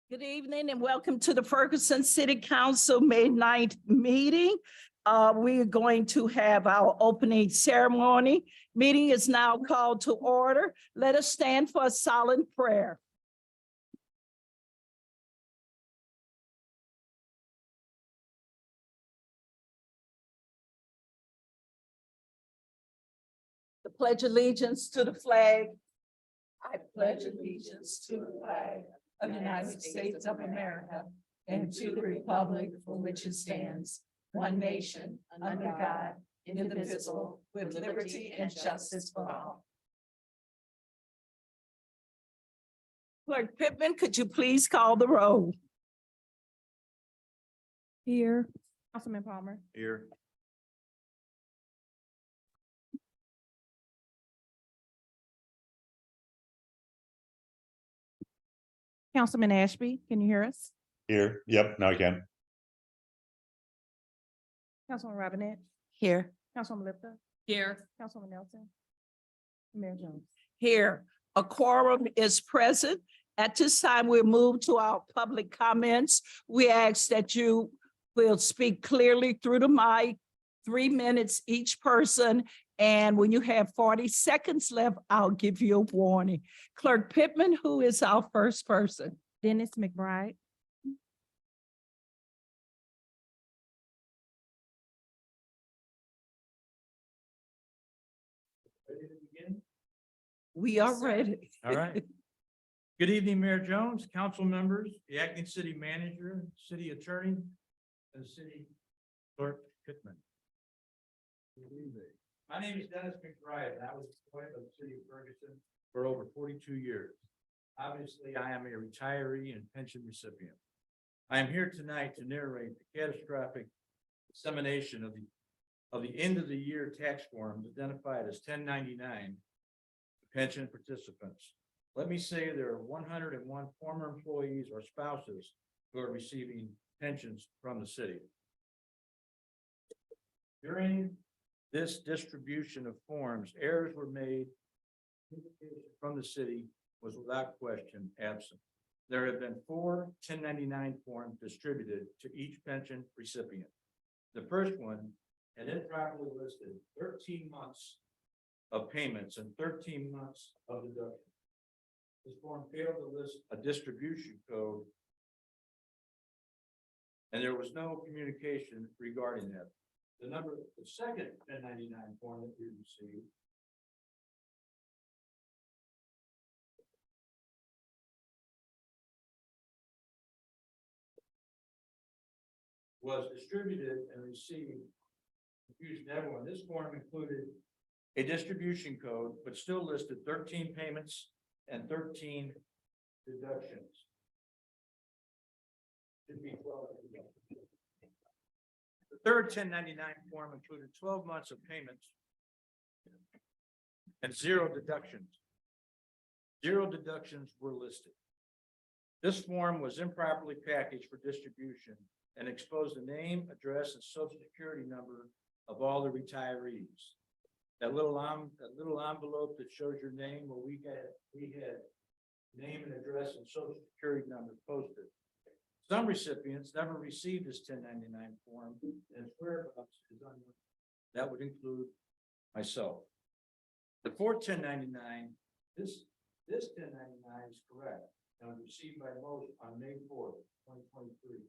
Good evening and welcome to the Ferguson City Council May 9th meeting. We are going to have our opening ceremony. Meeting is now called to order. Let us stand for a solemn prayer. The pledge allegiance to the flag. I pledge allegiance to the flag of the United States of America and to the republic for which it stands, one nation, under God, indivisible, with liberty and justice for all. Clerk Pittman, could you please call the roll? Here. Councilman Palmer. Here. Councilman Ashby, can you hear us? Here, yep, now I can. Councilman Robinette, Here. Councilwoman Lipta, Here. Councilwoman Nelson, Mayor Jones. Here, a quorum is present. At this time, we'll move to our public comments. We ask that you will speak clearly through the mic, 3 minutes each person. And when you have 40 seconds left, I'll give you a warning. Clerk Pittman, who is our first person? Dennis McBride. Ready to begin? We are ready. All right. Good evening, Mayor Jones, council members, the acting city manager, city attorney, and city clerk Pittman. Good evening. My name is Dennis McBride, and I was employed by the city of Ferguson for over 42 years. Obviously, I am a retiree and pension recipient. I am here tonight to narrate the catastrophic dissemination of the end of the year tax forms identified as 1099 pension participants. Let me say there are 101 former employees or spouses who are receiving pensions from the city. During this distribution of forms, errors were made. Communication from the city was without question absent. There have been 4 1099 forms distributed to each pension recipient. The first one had improperly listed 13 months of payments and 13 months of deduction. This form failed to list a distribution code, and there was no communication regarding that. The second 1099 form that we received was distributed and received, confusing everyone. This form included a distribution code, but still listed 13 payments and 13 deductions. Should be 12 deductions. The third 1099 form included 12 months of payments and 0 deductions. 0 deductions were listed. This form was improperly packaged for distribution and exposed the name, address, and social security number of all the retirees. That little envelope that shows your name, well, we had name and address and social security number posted. Some recipients never received this 1099 form, and its whereabouts is unknown. That would include myself. The fourth 1099, this 1099 is correct and was received by most on May 4th, 2023.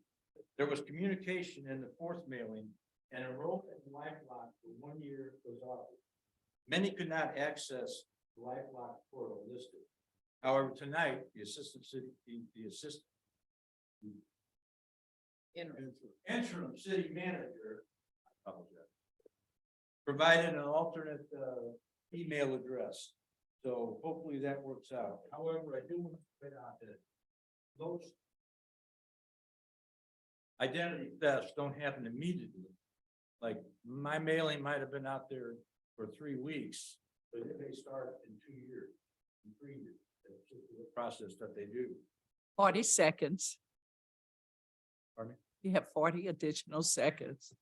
There was communication in the fourth mailing, and enrollment in LifeLock for 1 year was offered. Many could not access the LifeLock portal listed. However, tonight, the interim city manager, I apologize, provided an alternate email address. So hopefully that works out. However, I do want to point out that those identity thefts don't happen immediately. Like my mailing might have been out there for 3 weeks, but it may start in 2 years, in 3 years. It's just the process that they do. 40 seconds. Pardon me? You have 40 additional seconds.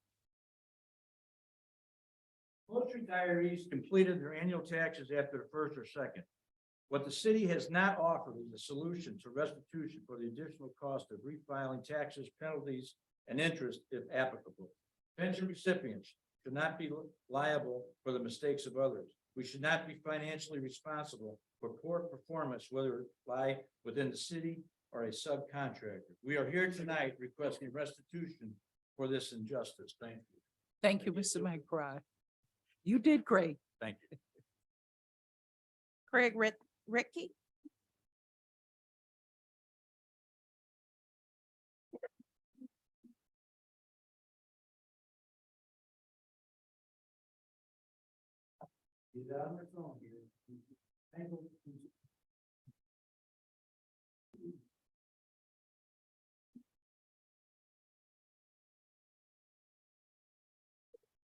Most retirees completed their annual taxes after the 1st or 2nd. What the city has not offered is a solution to restitution for the additional cost of refiling taxes, penalties, and interest if applicable. Pension recipients should not be liable for the mistakes of others. We should not be financially responsible for poor performance, whether it lie within the city or a subcontractor. We are here tonight requesting restitution for this injustice. Thank you. Thank you, Mr. McBride. You did great. Thank you. Craig Ricky.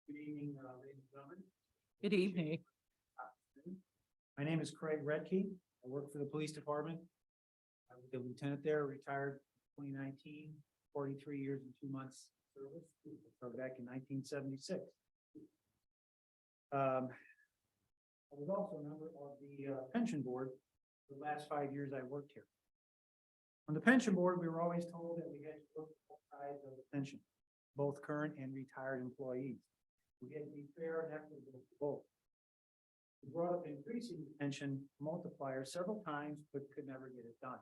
Good evening, ladies and gentlemen. Good evening. My name is Craig Redkey. I work for the police department. I was a lieutenant there, retired 2019, 43 years and 2 months service. Started back in 1976. I was also a member of the pension board for the last 5 years I worked here. On the pension board, we were always told that we had to look at both sides of the pension, both current and retired employees. We had to be fair and equitable to both. We brought up increasing the pension multiplier several times, but could never get it done.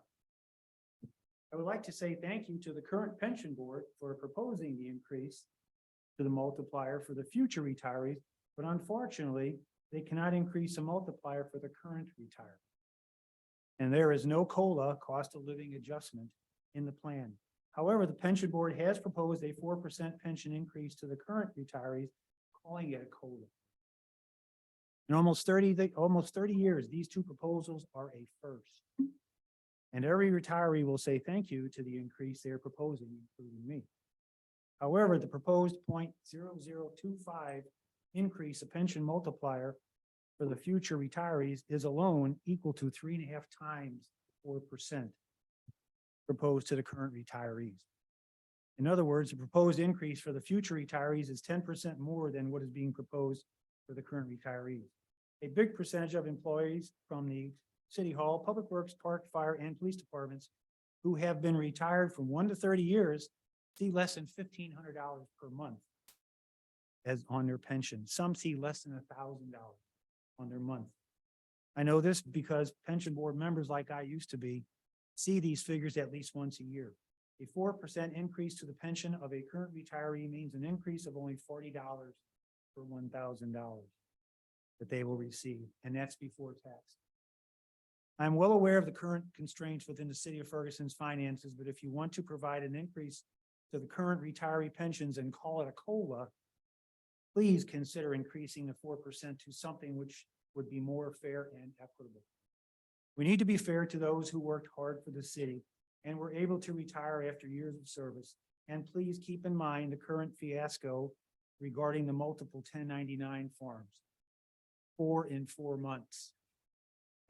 I would like to say thank you to the current pension board for proposing the increase to the multiplier for the future retirees, but unfortunately, they cannot increase a multiplier for the current retiree. And there is no COLA, cost of living adjustment, in the plan. However, the pension board has proposed a 4% pension increase to the current retirees, calling it a COLA. In almost 30 years, these two proposals are a first. And every retiree will say thank you to the increase they are proposing, including me. However, the proposed 0.0025 increase of pension multiplier for the future retirees is alone equal to 3.5 times 4% proposed to the current retirees. In other words, the proposed increase for the future retirees is 10% more than what is being proposed for the current retirees. A big percentage of employees from the City Hall, Public Works, Park, Fire, and Police Departments who have been retired from 1 to 30 years see less than $1,500 per month as on their pension. Some see less than $1,000 on their month. I know this because pension board members, like I used to be, see these figures at least once a year. A 4% increase to the pension of a current retiree means an increase of only $40 per $1,000 that they will receive, and that's before tax. I'm well aware of the current constraints within the city of Ferguson's finances, but if you want to provide an increase to the current retiree pensions and call it a COLA, please consider increasing the 4% to something which would be more fair and equitable. We need to be fair to those who worked hard for the city and were able to retire after years of service. And please keep in mind the current fiasco regarding the multiple 1099 forms. 4 in 4 months.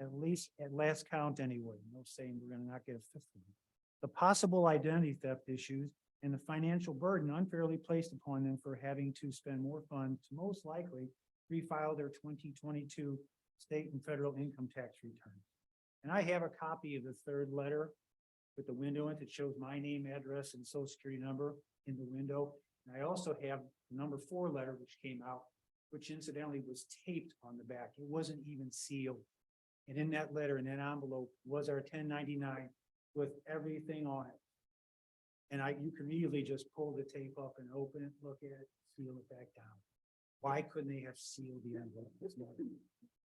At least at last count anyway. No saying we're going to not get a 5th one. The possible identity theft issues and the financial burden unfairly placed upon them for having to spend more funds to most likely refile their 2022 state and federal income tax returns. And I have a copy of the 3rd letter with the window in it that shows my name, address, and social security number in the window. And I also have the number 4 letter, which came out, which incidentally was taped on the back. It wasn't even sealed. And in that letter, in that envelope, was our 1099 with everything on it. And you can immediately just pull the tape up and open it, look at it, seal it back down. Why couldn't they have sealed the envelope?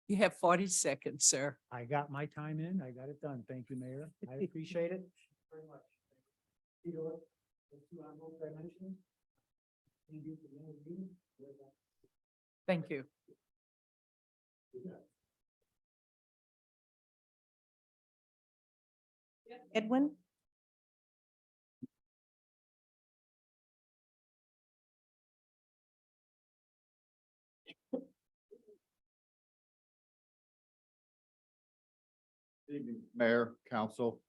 You have 40 seconds, sir. I got my time in. I got it done. Thank you, Mayor. I appreciate it very much. You know what? The 2 envelopes I mentioned. Thank you for the interview. Thank you. Edwin. Good evening, Mayor, Council,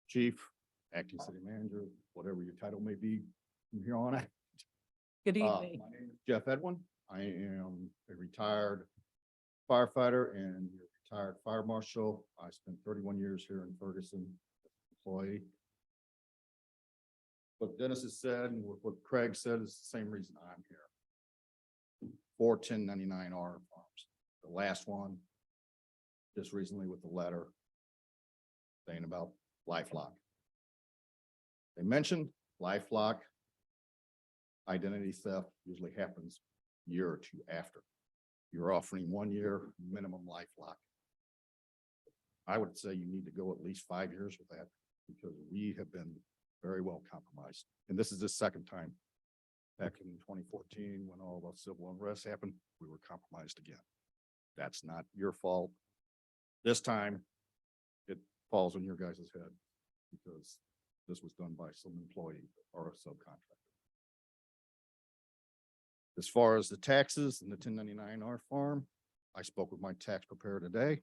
Chief, Acting City Manager, whatever your title may be from here on out. Good My evening. name is Jeff Edwin. I am a retired firefighter and your retired fire marshal. I spent 31 years here in Ferguson, employee. What Dennis has said and what Craig said is the same reason I'm here. 4 1099R farms. The last one, just recently with the letter saying about LifeLock. They mentioned LifeLock. Identity theft usually happens a year or two after. You're offering 1 year minimum LifeLock. I would say you need to go at least 5 years with that because we have been very well compromised. And this is the second time. Back in 2014, when all the civil unrest happened, we were compromised again. That's not your fault. This time, it falls on your guys' head because this was done by some employee or a subcontractor. As far as the taxes and the 1099R farm, I spoke with my tax preparer today.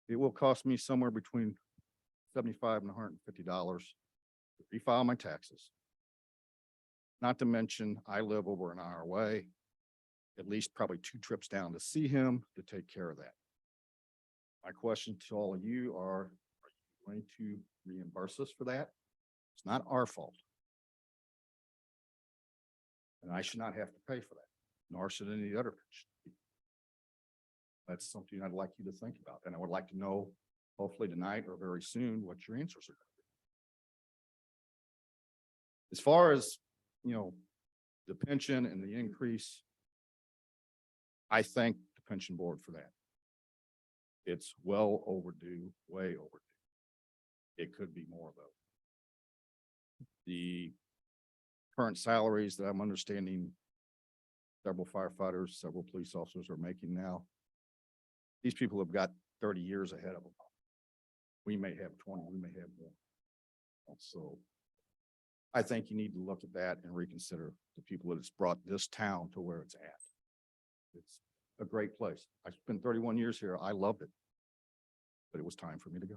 It will cost me somewhere between $75 and $150 to refile my taxes. Not to mention, I live over an hour away, at least probably 2 trips down to see him to take care of that. My question to all of you are you going to reimburse us for that? It's not our fault. And I should not have to pay for that, nor should any other. That's something I'd like you to think about. And I would like to know, hopefully tonight or very soon, what your answers are. As far as, the pension and the increase, I thank the pension board for that. It's well overdue, way overdue. It could be more though. The current salaries that I'm understanding several firefighters, several police officers are making now. These people have got 30 years ahead of them. We may have 20, we may have more. So I think you need to look at that and reconsider the people that has brought this town to where it's at. It's a great place. I spent 31 years here. I loved it, but it was time for me to go.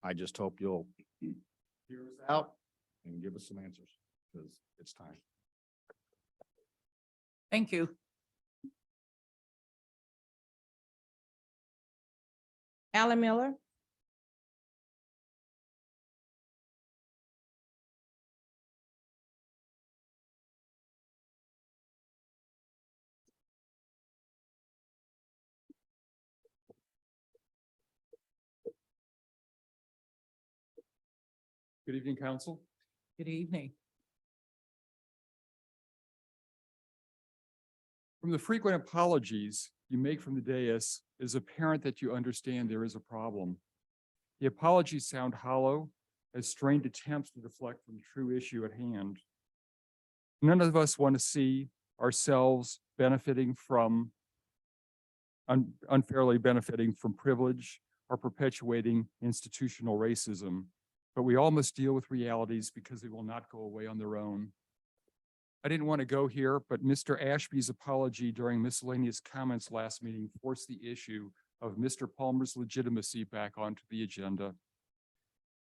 I just hope you'll hear us out and give us some answers because it's time. Thank you. Alan Miller. Good evening, council. Good evening. From the frequent apologies you make from the dais, it is apparent that you understand there is a problem. The apologies sound hollow as strained attempts to deflect from the true issue at hand. None of us want to see ourselves benefiting from unfairly benefiting from privilege or perpetuating institutional racism. But we all must deal with realities because they will not go away on their own. I didn't want to go here, but Mr. Ashby's apology during miscellaneous comments last meeting forced the issue of Mr. Palmer's legitimacy back onto the agenda.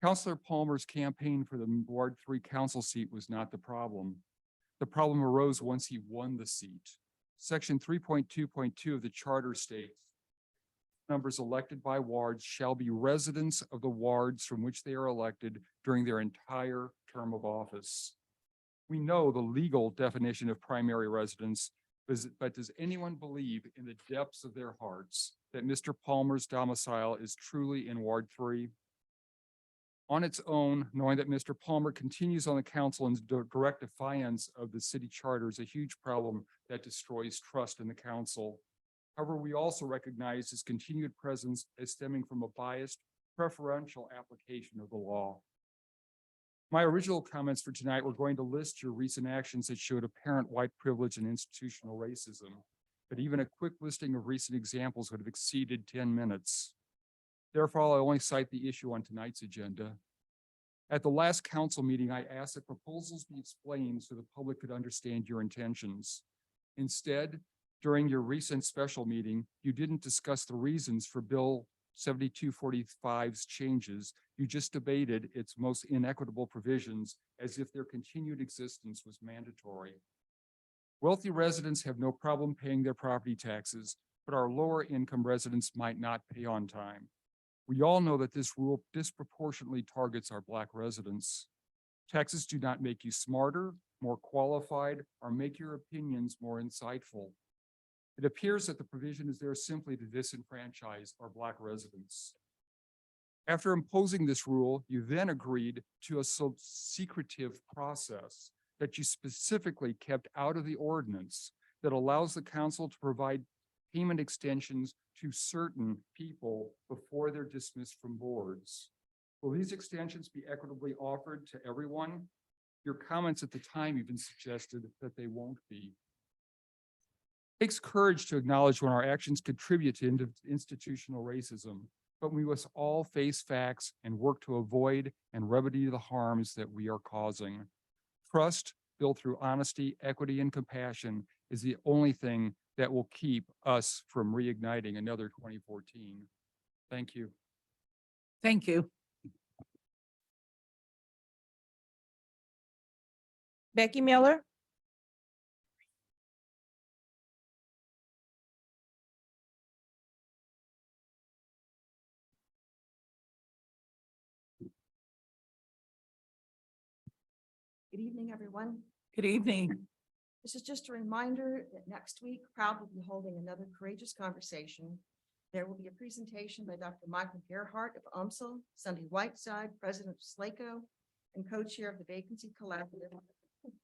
Councilor Palmer's campaign for the Ward 3 council seat was not the problem. The problem arose once he won the seat. Section 3.2.2 of the charter states, members elected by wards shall be residents of the wards from which they are elected during their entire term of office. We know the legal definition of primary residence, but does anyone believe in the depths of their hearts that Mr. Palmer's domicile is truly in Ward 3? On its own, knowing that Mr. Palmer continues on the council in direct defiance of the city charter is a huge problem that destroys trust in the council. However, we also recognize his continued presence as stemming from a biased, preferential application of the law. My original comments for tonight were going to list your recent actions that showed apparent white privilege and institutional racism, but even a quick listing of recent examples would have exceeded 10 minutes. Therefore, I'll only cite the issue on tonight's agenda. At the last council meeting, I asked that proposals be explained so the public could understand your intentions. Instead, during your recent special meeting, you didn't discuss the reasons for Bill 7245's changes. You just debated its most inequitable provisions as if their continued existence was mandatory. Wealthy residents have no problem paying their property taxes, but our lower income residents might not pay on time. We all know that this rule disproportionately targets our Black residents. Taxes do not make you smarter, more qualified, or make your opinions more insightful. It appears that the provision is there simply to disenfranchise our Black residents. After imposing this rule, you then agreed to a secretive process that you specifically kept out of the ordinance that allows the council to provide payment extensions to certain people before they're dismissed from boards. Will these extensions be equitably offered to everyone? Your comments at the time even suggested that they won't be. It takes courage to acknowledge when our actions contribute to institutional racism, but we must all face facts and work to avoid and remedy the harms that we are causing. Trust built through honesty, equity, and compassion is the only thing that will keep us from reigniting another 2014. Thank you. Thank you. Becky Miller. Good evening, everyone. Good evening. This is just a reminder that next week, Proud will be holding another courageous conversation. There will be a presentation by Dr. Michael Gerhart of UMSL, Sunday Whiteside, President of SLACO, and co-chair of the Vacancy Collaborative,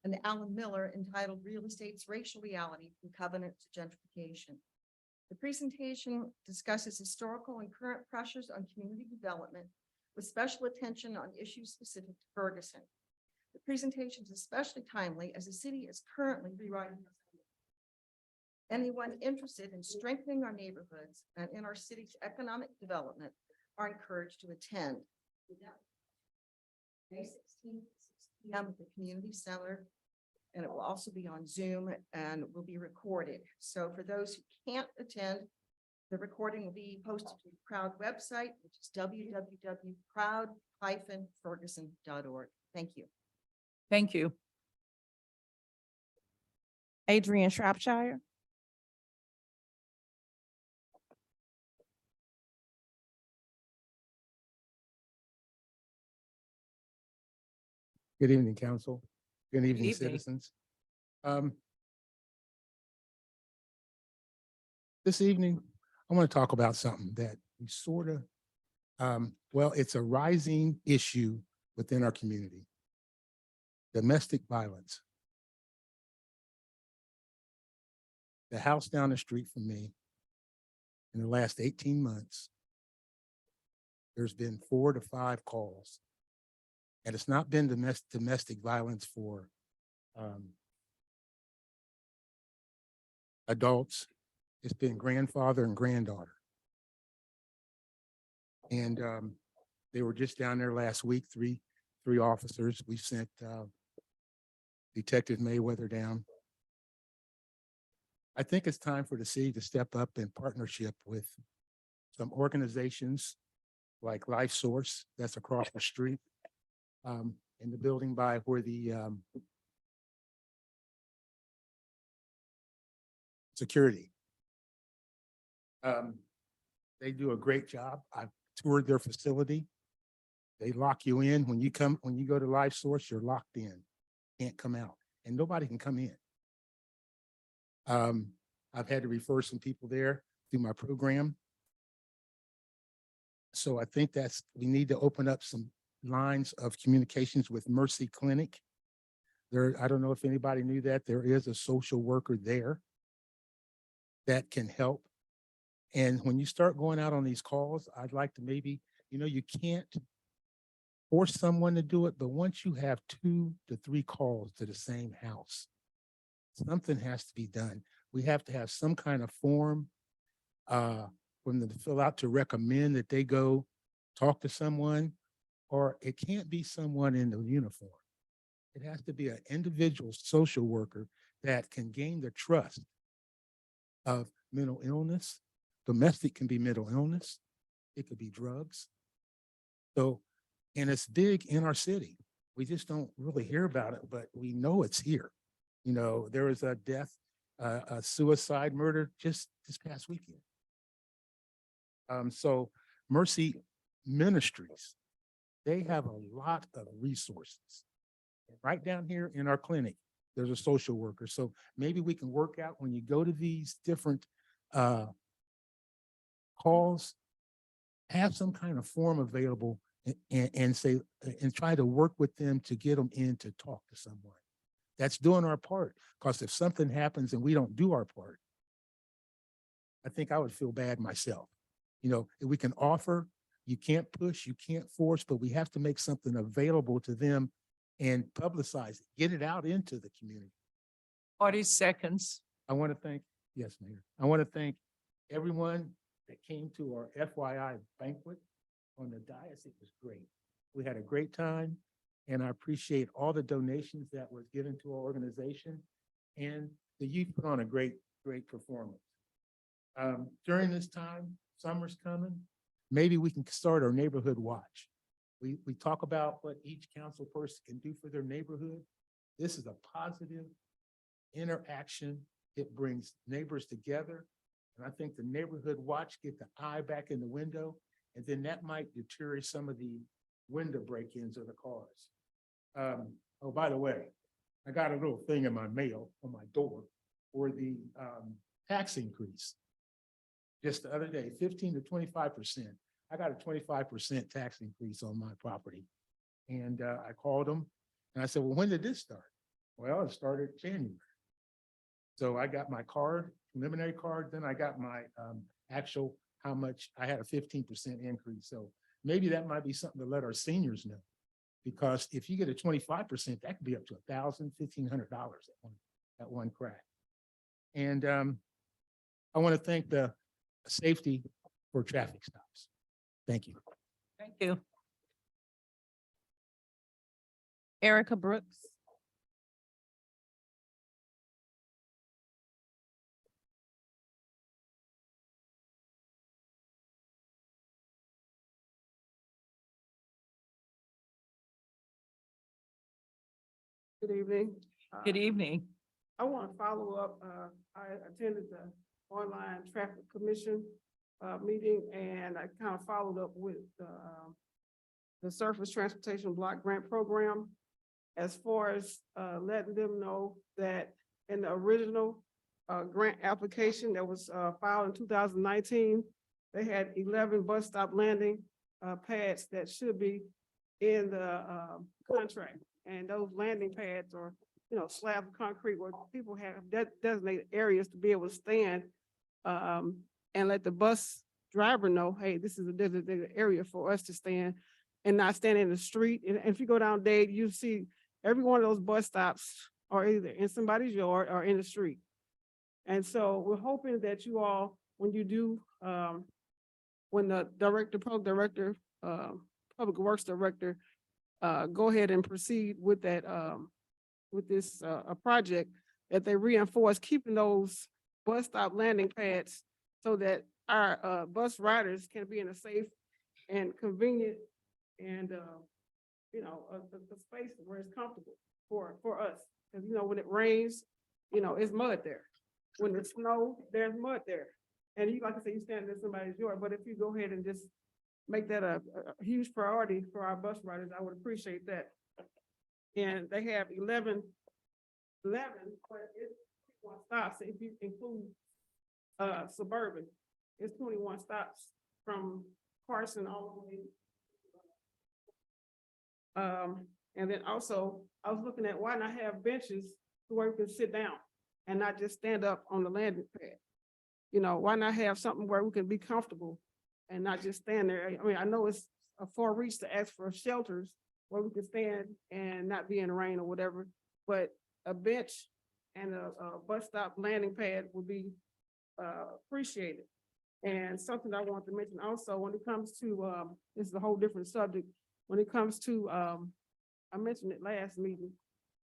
and Alan Miller entitled Real Estate's Racial Reality from Covenant to Gentrification. The presentation discusses historical and current pressures on community development with special attention on issues specific to Ferguson. The presentation is especially timely as the city is currently rewriting. Anyone interested in strengthening our neighborhoods and in our city's economic development are encouraged to attend. May 16th, 6 p.m. at the community center, and it will also be on Zoom and will be recorded. So for those who can't attend, the recording will be posted to the Proud website, which is www.proud-ferguson.org. Thank you. Thank you. Adrian Shropshire. Good evening, council. Good evening, evening. citizens. This evening, I want to talk about something that we sort of, well, it's a rising issue within our community. Domestic violence. The house down the street from me, in the last 18 months, there's been 4 to 5 calls. And it's not been domestic violence for adults. It's been grandfather and granddaughter. And they were just down there last week, three officers. We sent Detective Mayweather down. I think it's time for the city to step up in partnership with some organizations like Life Source that's across the street, in the building by where the security. They do a great job. I've toured their facility. They lock you in. When you go to Life Source, you're locked in. Can't come out. And nobody can come in. I've had to refer some people there through my program. So I think we need to open up some lines of communications with Mercy Clinic. I don't know if anybody knew that there is a social worker there that can help. And when you start going out on these calls, I'd like to maybe, you can't force someone to do it, but once you have 2 to 3 calls to the same house, something has to be done. We have to have some kind of form for them to fill out to recommend that they go talk to someone, or it can't be someone in the uniform. It has to be an individual social worker that can gain the trust of mental illness. Domestic can be mental illness. It could be drugs. So, and it's big in our city. We just don't really hear about it, but we know it's here. There was a death a suicide murder just this past weekend. So Mercy Ministries, they have a lot of resources. Right down here in our clinic, there's a social worker. So maybe we can work out when you go to these different calls, have some kind of form available and say, and try to work with them to get them in to talk to someone. That's doing our part. Because if something happens and we don't do our part, I think I would feel bad myself. You know, we can offer, you can't push, you can't force, but we have to make something available to them and publicize it, get it out into the community. 40 seconds. I want to thank, yes, Mayor. I want to thank everyone that came to our FYI banquet on the dais. It was great. We had a great time, and I appreciate all the donations that was given to our organization, and the youth put on a great performance. During this time, summer's coming, maybe we can start our neighborhood watch. We talk about what each council person can do for their neighborhood. This is a positive interaction. It brings neighbors together. And I think the neighborhood watch, get the eye back in the window, and then that might deter some of the window break-ins of the cars. Oh, by the way, I got a little thing in my mail on my door for the tax increase. Just the other day, 15 to 25%. I got a 25% tax increase on my property. And I called them and I said, well, when did this start? Well, it started January. So I got my card, preliminary card, then I got my actual, how much, I had a 15% increase. So maybe that might be something to let our seniors know. Because if you get a 25%, that could be up to $1,000, $1,500 at one crack. And I want to thank the safety for traffic stops. Thank you. Thank you. Erica Brooks. Good evening. Good evening. I want to follow up. I attended the online traffic commission meeting, and I kind of followed up with the surface transportation block grant program as far as letting them know that in the original grant application that was filed in 2019, they had 11 bus stop landing pads that should be in the contract. And those landing pads are, you know, slab of concrete where people have designated areas to be able to stand and let the bus driver know, hey, this is a designated area for us to stand and not stand in the street. And if you go down Dade, you see every one of those bus stops are either in somebody's yard or in the street. And so we're hoping that you all, when you do, when the public works director, go ahead and proceed with that, with this project, that they reinforce keeping those bus stop landing pads so that our bus riders can be in a safe and convenient and you know, a space where it's comfortable for us. Because you know, when it rains, you know, it's mud there. When it snows, there's mud there. And you, like I said, you stand in somebody's yard, but if you go ahead and just make that a huge priority for our bus riders, I would appreciate that. And they have 11, but it's 21 stops if you include suburban. It's 21 stops from Carson all the way. And then also, I was looking at why not have benches where we can sit down and not just stand up on the landing pad. You know, why not have something where we can be comfortable and not just stand there? I mean, I know it's a far reach to ask for shelters where we can stand and not be in the rain or whatever, but a bench and a bus stop landing pad would be appreciated. And something I want to mention also, when it comes to, this is a whole different subject, when it comes to, I mentioned it last meeting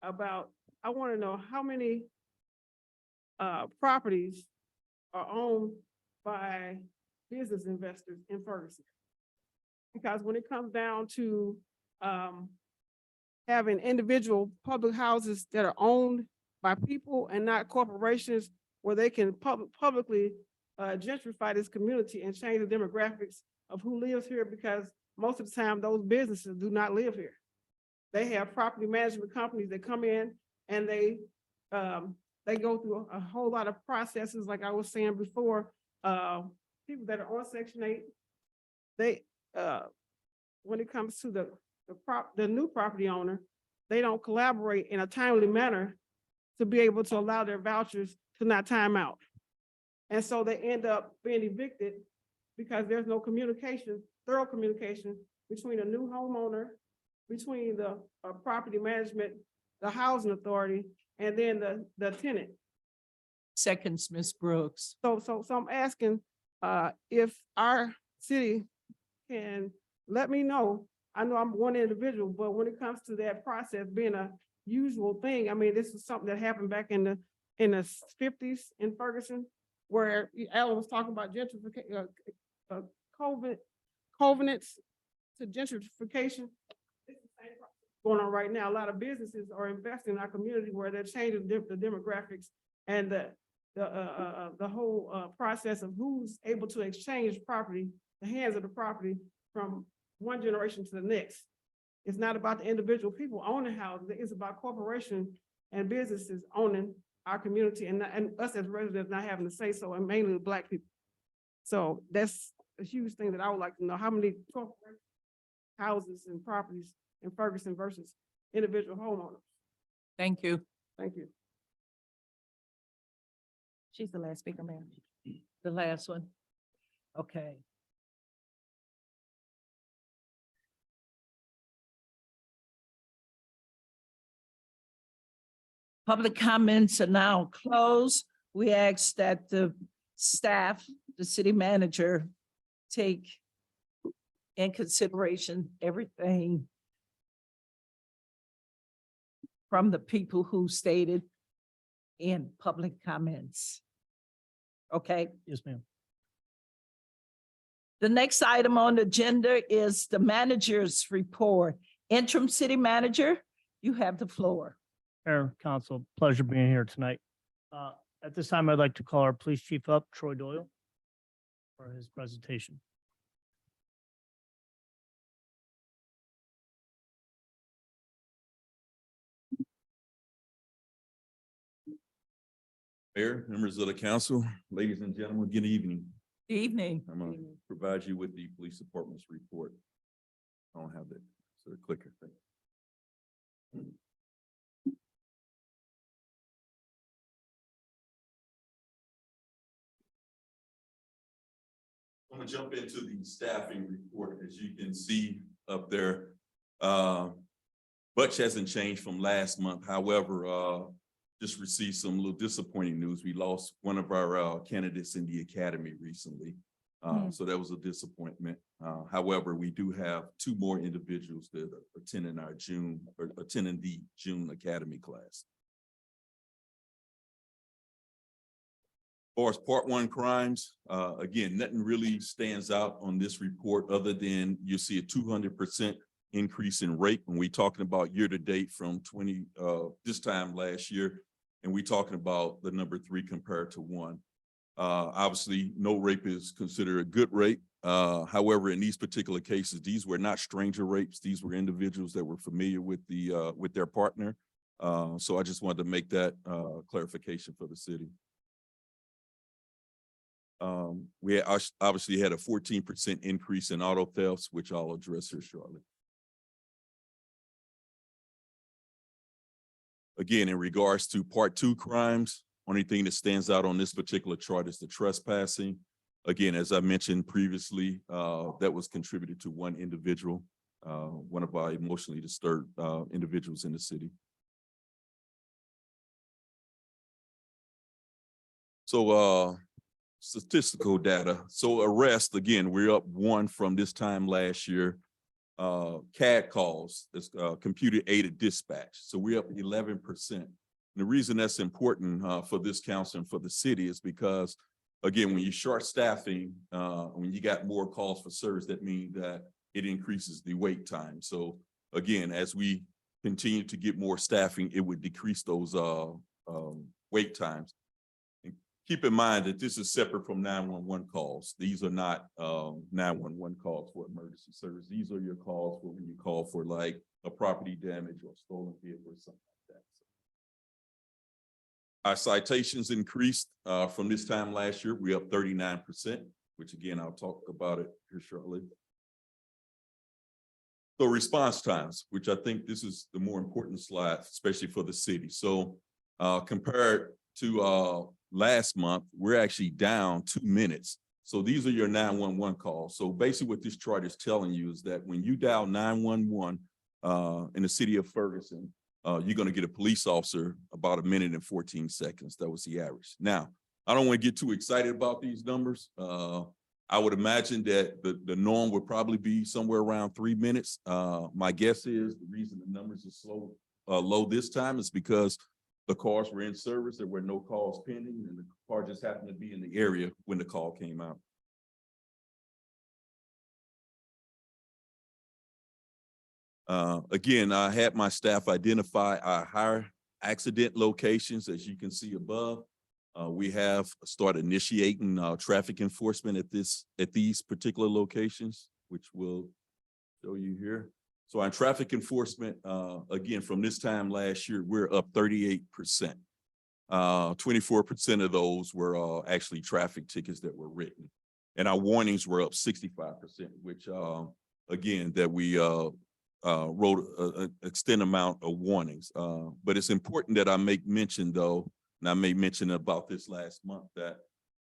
about, I want to know how many properties are owned by business investors in Ferguson. Because when it comes down to having individual public houses that are owned by people and not corporations, where they can publicly gentrify this community and change the demographics of who lives here, because most of the time those businesses do not live here. They have property management companies that come in and they go through a whole lot of processes, like I was saying before. People that are on Section 8, they when it comes to the new property owner, they don't collaborate in a timely manner to be able to allow their vouchers to not time out. And so they end up being evicted because there's no communication, thorough communication between a new homeowner, between the property management, the housing authority, and then the tenant. Seconds, Ms. Brooks. So I'm asking if our city can let me know. I know I'm one individual, but when it comes to that process being a usual thing, I mean, this is something that happened back in the 50s in Ferguson, where Alan was talking about gentrification, covenants to gentrification. It's the same process going on right now. A lot of businesses are investing in our community where they're changing the demographics and the whole process of who's able to exchange property, the hands of the property from one generation to the next. It's not about the individual people owning houses. It's about corporations and businesses owning our community and us as residents not having to say so, and mainly the Black people. So that's a huge thing that I would like to know. How many houses and properties in Ferguson versus individual homeowners? Thank you. Thank you. She's the last speaker, ma'am. The last one. Okay. Public comments are now closed. We ask that the staff, the city manager, take in consideration everything from the people who stated in public comments. Okay? Yes, ma'am. The next item on the agenda is the manager's report. Interim city manager, you have the floor. Mayor, Council, pleasure being here tonight. At this time, I'd like to call our police chief up, Troy Doyle, for his presentation. Mayor, members of the council, ladies and gentlemen, good evening. Evening. I'm going to provide you with the police department's report. I don't have that, so the clicker thing. I'm going to jump into the staffing report. As you can see up there, much hasn't changed from last month. However, just received some little disappointing news. We lost one of our candidates in the academy recently. So that was a disappointment. However, we do have 2 more individuals that are attending the June academy class. As far as part 1 crimes, again, nothing really stands out on this report other than you see a 200% increase in rape when we talking about year to date from this time last year, and we talking about the number 3 compared to 1. Obviously, no rape is considered a good rape. However, in these particular cases, these were not stranger rapes. These were individuals that were familiar with their partner. So I just wanted to make that clarification for the city. We obviously had a 14% increase in auto thefts, which I'll address here shortly. Again, in regards to part 2 crimes, only thing that stands out on this particular chart is the trespassing. Again, as I mentioned previously, that was contributed to 1 individual, one of our emotionally disturbed individuals in the city. So statistical data. So arrest, again, we're up 1 from this time last year. CAD calls, it's computer aided dispatch. So we're up 11%. And the reason that's important for this council and for the city is because, again, when you short staffing, when you got more calls for service, that means that it increases the wait time. So again, as we continue to get more staffing, it would decrease those wait times. keep in mind that this is separate from 911 calls. These are not 911 calls for emergency service. These are your calls for when you call for like a property damage or stolen vehicle or something like that. Our citations increased from this time last year. We're up 39%, which again, I'll talk about it here shortly. So response times, which I think this is the more important slide, especially for the city. So compared to last month, we're actually down 2 minutes. So these are your 911 calls. So basically what this chart is telling you is that when you dial 911 in the city of Ferguson, you're going to get a police officer about 1 minute and 14 seconds. That was the average. Now, I don't want to get too excited about these numbers. I would imagine that the norm would probably be somewhere around 3 minutes. My guess is the reason the numbers are low this time is because the cars were in service. There were no calls pending, and the car just happened to be in the area when the call came out. Again, I had my staff identify our higher accident locations, as you can see above. We have started initiating traffic enforcement at these particular locations, which we'll show you here. So on traffic enforcement, again, from this time last year, we're up 38%. 24% of those were actually traffic tickets that were written. And our warnings were up 65%, which again, that we wrote an extended amount of warnings. But it's important that I make mention though, and I made mention about this last month, that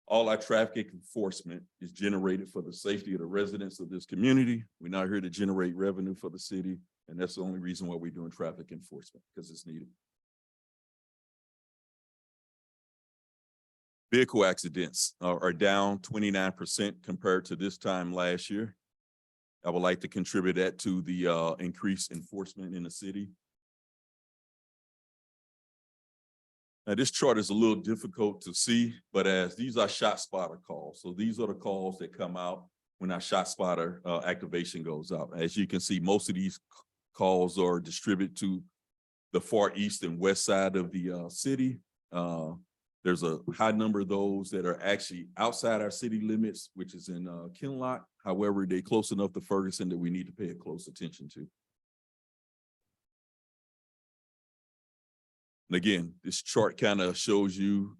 all our traffic enforcement is generated for the safety of the residents of this community. We're not here to generate revenue for the city. And that's the only reason why we're doing traffic enforcement, because it's needed. Vehicle accidents are down 29% compared to this time last year. I would like to contribute that to the increased enforcement in the city. Now, this chart is a little difficult to see, but as these are shot spotter calls. So these are the calls that come out when our shot spotter activation goes out. As you can see, most of these calls are distributed to the far east and west side of the city. There's a high number of those that are actually outside our city limits, which is in Kinloch. However, they're close enough to Ferguson that we need to pay a close attention to. And again, this chart kind of shows you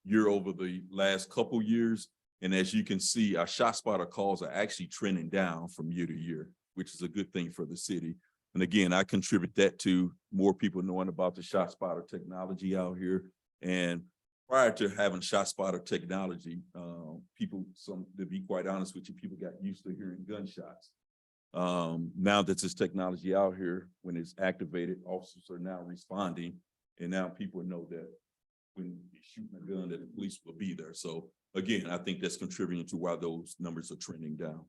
year over the last couple years. And as you can see, our shot spotter calls are actually trending down from year to year, which is a good thing for the city. And again, I contribute that to more people knowing about the shot spotter technology out here. And prior to having shot spotter technology, to be quite honest with you, people got used to hearing gunshots. Now that this technology out here, when it's activated, officers are now responding. And now people know that when you're shooting a gun, that the police will be there. So again, I think that's contributing to why those numbers are trending down.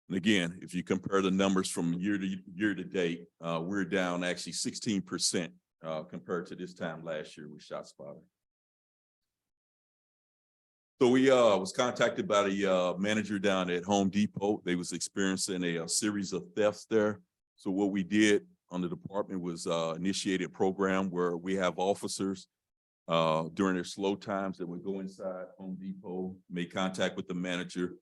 And again, if you compare the numbers from year to date, we're down actually 16% compared to this time last year with ShotSpotter. So we was contacted by the manager down at Home Depot. They was experiencing a series of thefts there. So what we did on the department was initiated a program where we have officers during their slow times that would go inside Home Depot, make contact with the manager,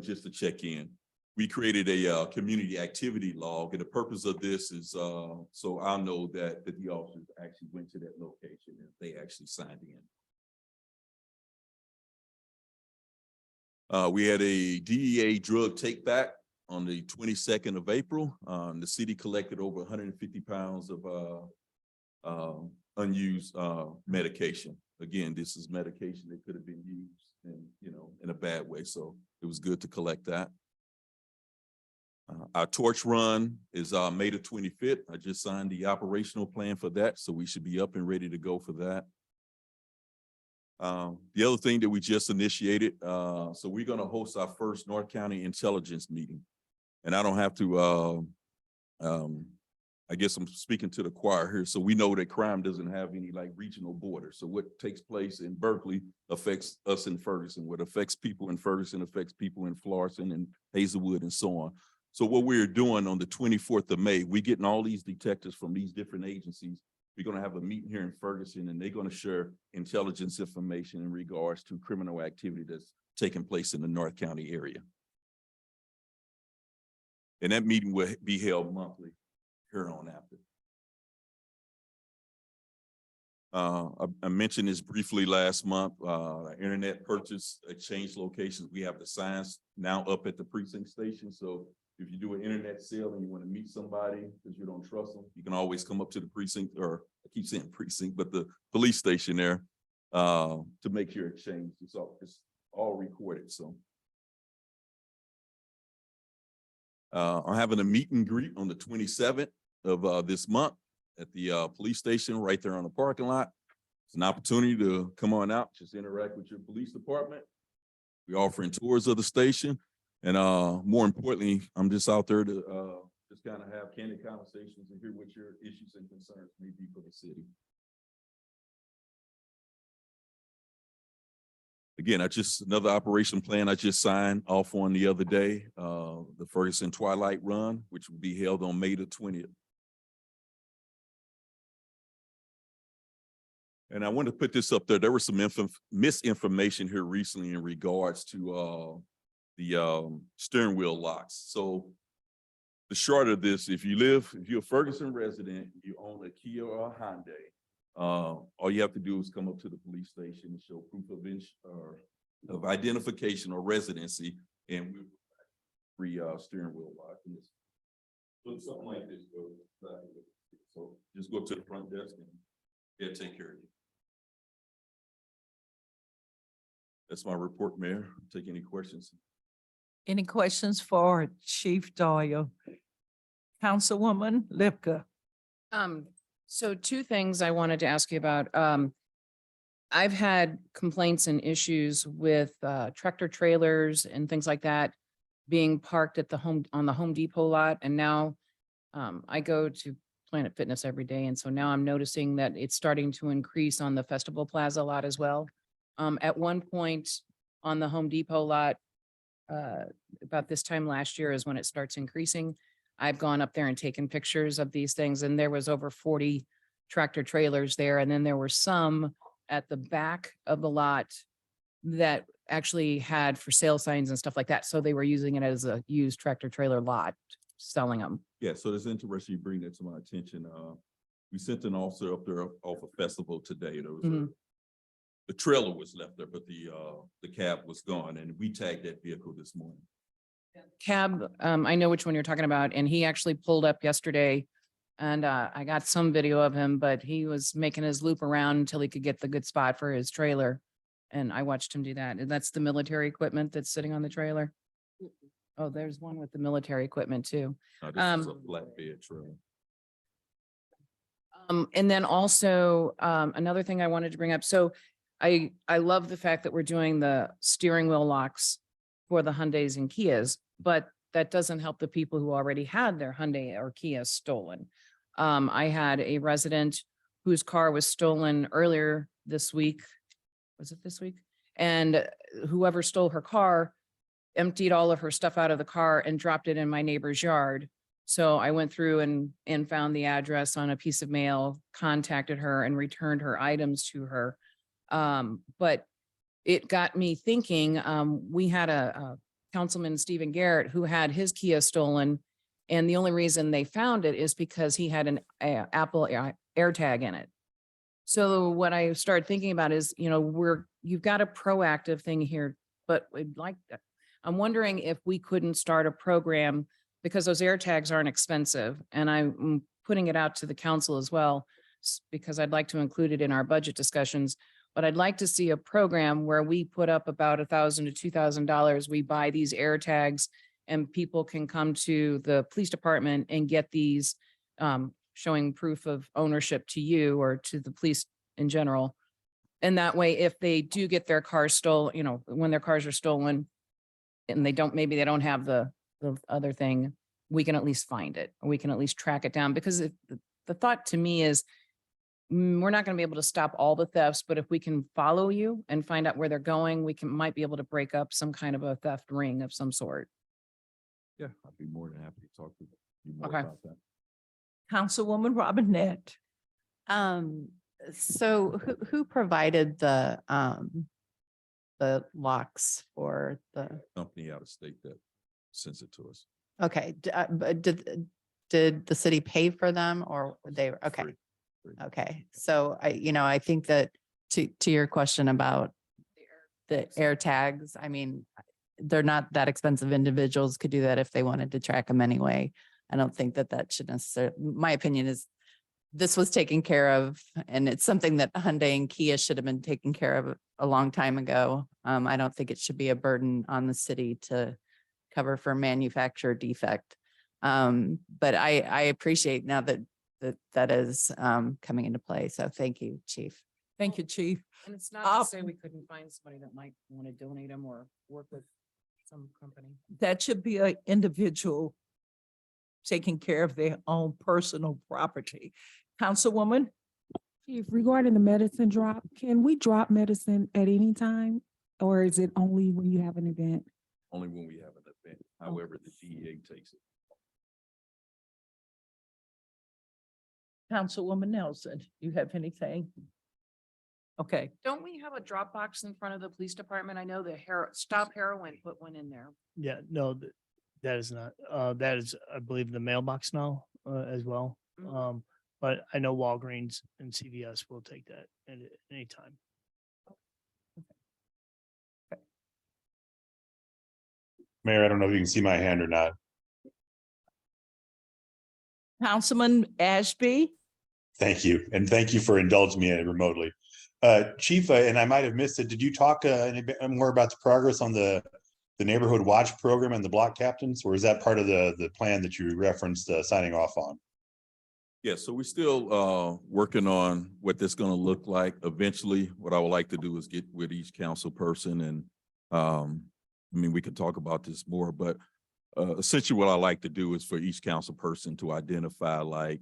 just to check in. We created a community activity log, and the purpose of this is so I'll know that the officers actually went to that location and they actually signed in. We had a DEA drug take back on the 22nd of April. The city collected over 150 pounds of unused medication. Again, this is medication that could have been used in a bad way. So it was good to collect that. Our torch run is May the 25th. I just signed the operational plan for that. So we should be up and ready to go for that. The other thing that we just initiated, so we're going to host our first North County intelligence meeting. And I don't have to, I guess I'm speaking to the choir here. So we know that crime doesn't have any like regional borders. So what takes place in Berkeley affects us in Ferguson. What affects people in Ferguson affects people in Florissant and Hazelwood and so on. So what we're doing on the 24th of May, we're getting all these detectives from these different agencies we're gonna have a meeting here in Ferguson, and they're gonna share intelligence information in regards to criminal activity that's taking place in the North County area. And that meeting will be held monthly here on after. I mentioned this briefly last month, internet purchase exchange locations. We have the signs now up at the precinct station. So if you do an internet sale and you want to meet somebody because you don't trust them, you can always come up to the precinct, or I keep saying precinct, but the police station there to make your exchange. It's all recorded. So I'm having a meet and greet on the 27th of this month at the police station right there on the parking lot. It's an opportunity to come on out, just interact with your police department. We're offering tours of the station. And more importantly, I'm just out there to just kind of have candid conversations and hear what your issues and concerns may be for the city. Again, another operation plan I just signed off on the other day, the Ferguson Twilight Run, which will be held on May the 20th. And I want to put this up there. There was some misinformation here recently in regards to the steering wheel locks. So the short of this, if you're a Ferguson resident, you own a Kia or a Hyundai, all you have to do is come up to the police station and show proof of identification or residency, and we free steering wheel lock. And it's looks something like this. So just go up to the front desk and they'll take care of you. That's my report, Mayor. Take any questions. Any questions for Chief Doyle? Councilwoman Lipka. So two things I wanted to ask you about. I've had complaints and issues with tractor trailers and things like that being parked at on the Home Depot lot. And now I go to Planet Fitness every day. And so now I'm noticing that it's starting to increase on the Festival Plaza lot as well. At one point on the Home Depot lot, about this time last year is when it starts increasing. I've gone up there and taken pictures of these things, and there was over 40 tractor trailers there. And then there were some at the back of the lot that actually had for sale signs and stuff like that. So they were using it as a used tractor trailer lot, selling them. Yeah, so it's interesting you bring that to my attention. We sent an officer up there off a festival today. There was the trailer was left there, but the cab was gone, and we tagged that vehicle this morning. Cab, I know which one you're talking about, and he actually pulled up yesterday, and I got some video of him, but he was making his loop around until he could get the good spot for his trailer. And I watched him do that. And that's the military equipment that's sitting on the trailer. Oh, there's one with the military equipment too. This is a flatbed trailer. And then also, another thing I wanted to bring up. So I love the fact that we're doing the steering wheel locks for the Hyundais and Kias, but that doesn't help the people who already had their Hyundai or Kia stolen. I had a resident whose car was stolen earlier this week. Was it this week? And whoever stole her car emptied all of her stuff out of the car and dropped it in my neighbor's yard. So I went through and found the address on a piece of mail, contacted her and returned her items to her. But it got me thinking, we had a Councilman Stephen Garrett who had his Kia stolen. And the only reason they found it is because he had an Apple AirTag in it. So what I started thinking about is, you've got a proactive thing here, but I'm wondering if we couldn't start a program, because those AirTags aren't expensive. And I'm putting it out to the council as well, because I'd like to include it in our budget discussions. But I'd like to see a program where we put up about $1,000 to $2,000. We buy these AirTags and people can come to the police department and get these showing proof of ownership to you or to the police in general. And that way, if they do get their cars stolen, when their cars are stolen and maybe they don't have the other thing, we can at least find it, or we can at least track it down. Because the thought to me is, we're not going to be able to stop all the thefts, but if we can follow you and find out where they're going, we might be able to break up some kind of a theft ring of some sort. Yeah, I'd be more than happy to talk to you more Okay. about that. Councilwoman Robinette. So who provided the locks for the, Company out of state that sends it to us. okay, but did the city pay for them or they, okay, Free. Free. okay. So I think that to your question about the air tags, I mean, they're not that expensive. Individuals could do that if they wanted to track them anyway. I don't think that should necessarily, my opinion is this was taken care of and it's something that Hyundai and Kia should have been taken care of a long time ago. I don't think it should be a burden on the city to cover for manufacturer defect. But I appreciate now that is coming into play. So thank you, Chief. Thank you, Chief. And it's not to say we couldn't find somebody that might want to donate them or work with some company. That should be an individual taking care of their own personal property. Councilwoman? Chief, regarding the medicine drop, can we drop medicine at any time? Or is it only when you have an event? Only when we have an event. However, the DEA takes it. Councilwoman Nelson, you have anything? Okay, Don't we have a drop box in front of the police department? I know the Stop Heroin put one in there. Yeah, no, that is not, that is, I believe, the mailbox now, as well. Mhm. But I know Walgreens and CVS will take that at any time. Mayor, I don't know if you can see my hand or not. Councilman Ashby? Thank you. And thank you for indulging me remotely. Chief, and I might have missed it. Did you talk any bit more about the progress on the neighborhood watch program and the block captains? Or is that part of the plan that you referenced signing off on? Yeah, so we're still working on what that's gonna look like. Eventually, what I would like to do is get with each council person and I mean, we could talk about this more, but essentially what I like to do is for each council person to identify like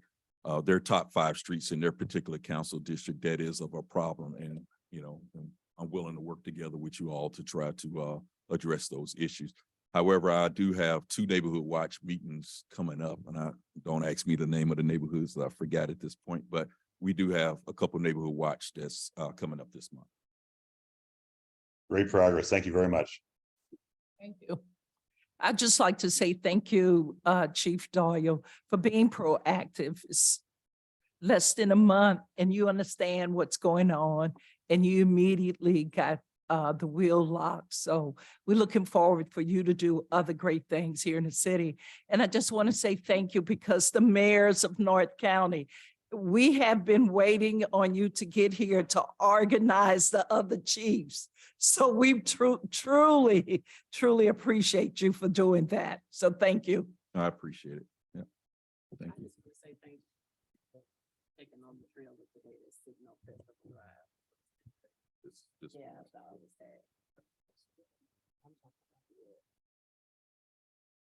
their top 5 streets in their particular council district that is of a problem. And, and I'm willing to work together with you all to try to address those issues. However, I do have 2 neighborhood watch meetings coming up, and don't ask me the name of the neighborhoods that I forgot at this point, but we do have a couple neighborhood watch that's coming up this month. Great progress. Thank you very much. Thank you. I'd just like to say thank you, Chief Doyle, for being proactive. It's less than a month and you understand what's going on and you immediately got the wheel locked. So we're looking forward for you to do other great things here in the city. And I just want to say thank you because the mayors of North County, we have been waiting on you to get here to organize the other chiefs. So we truly appreciate you for doing that. So thank you. I appreciate it. Yeah. Thank you. This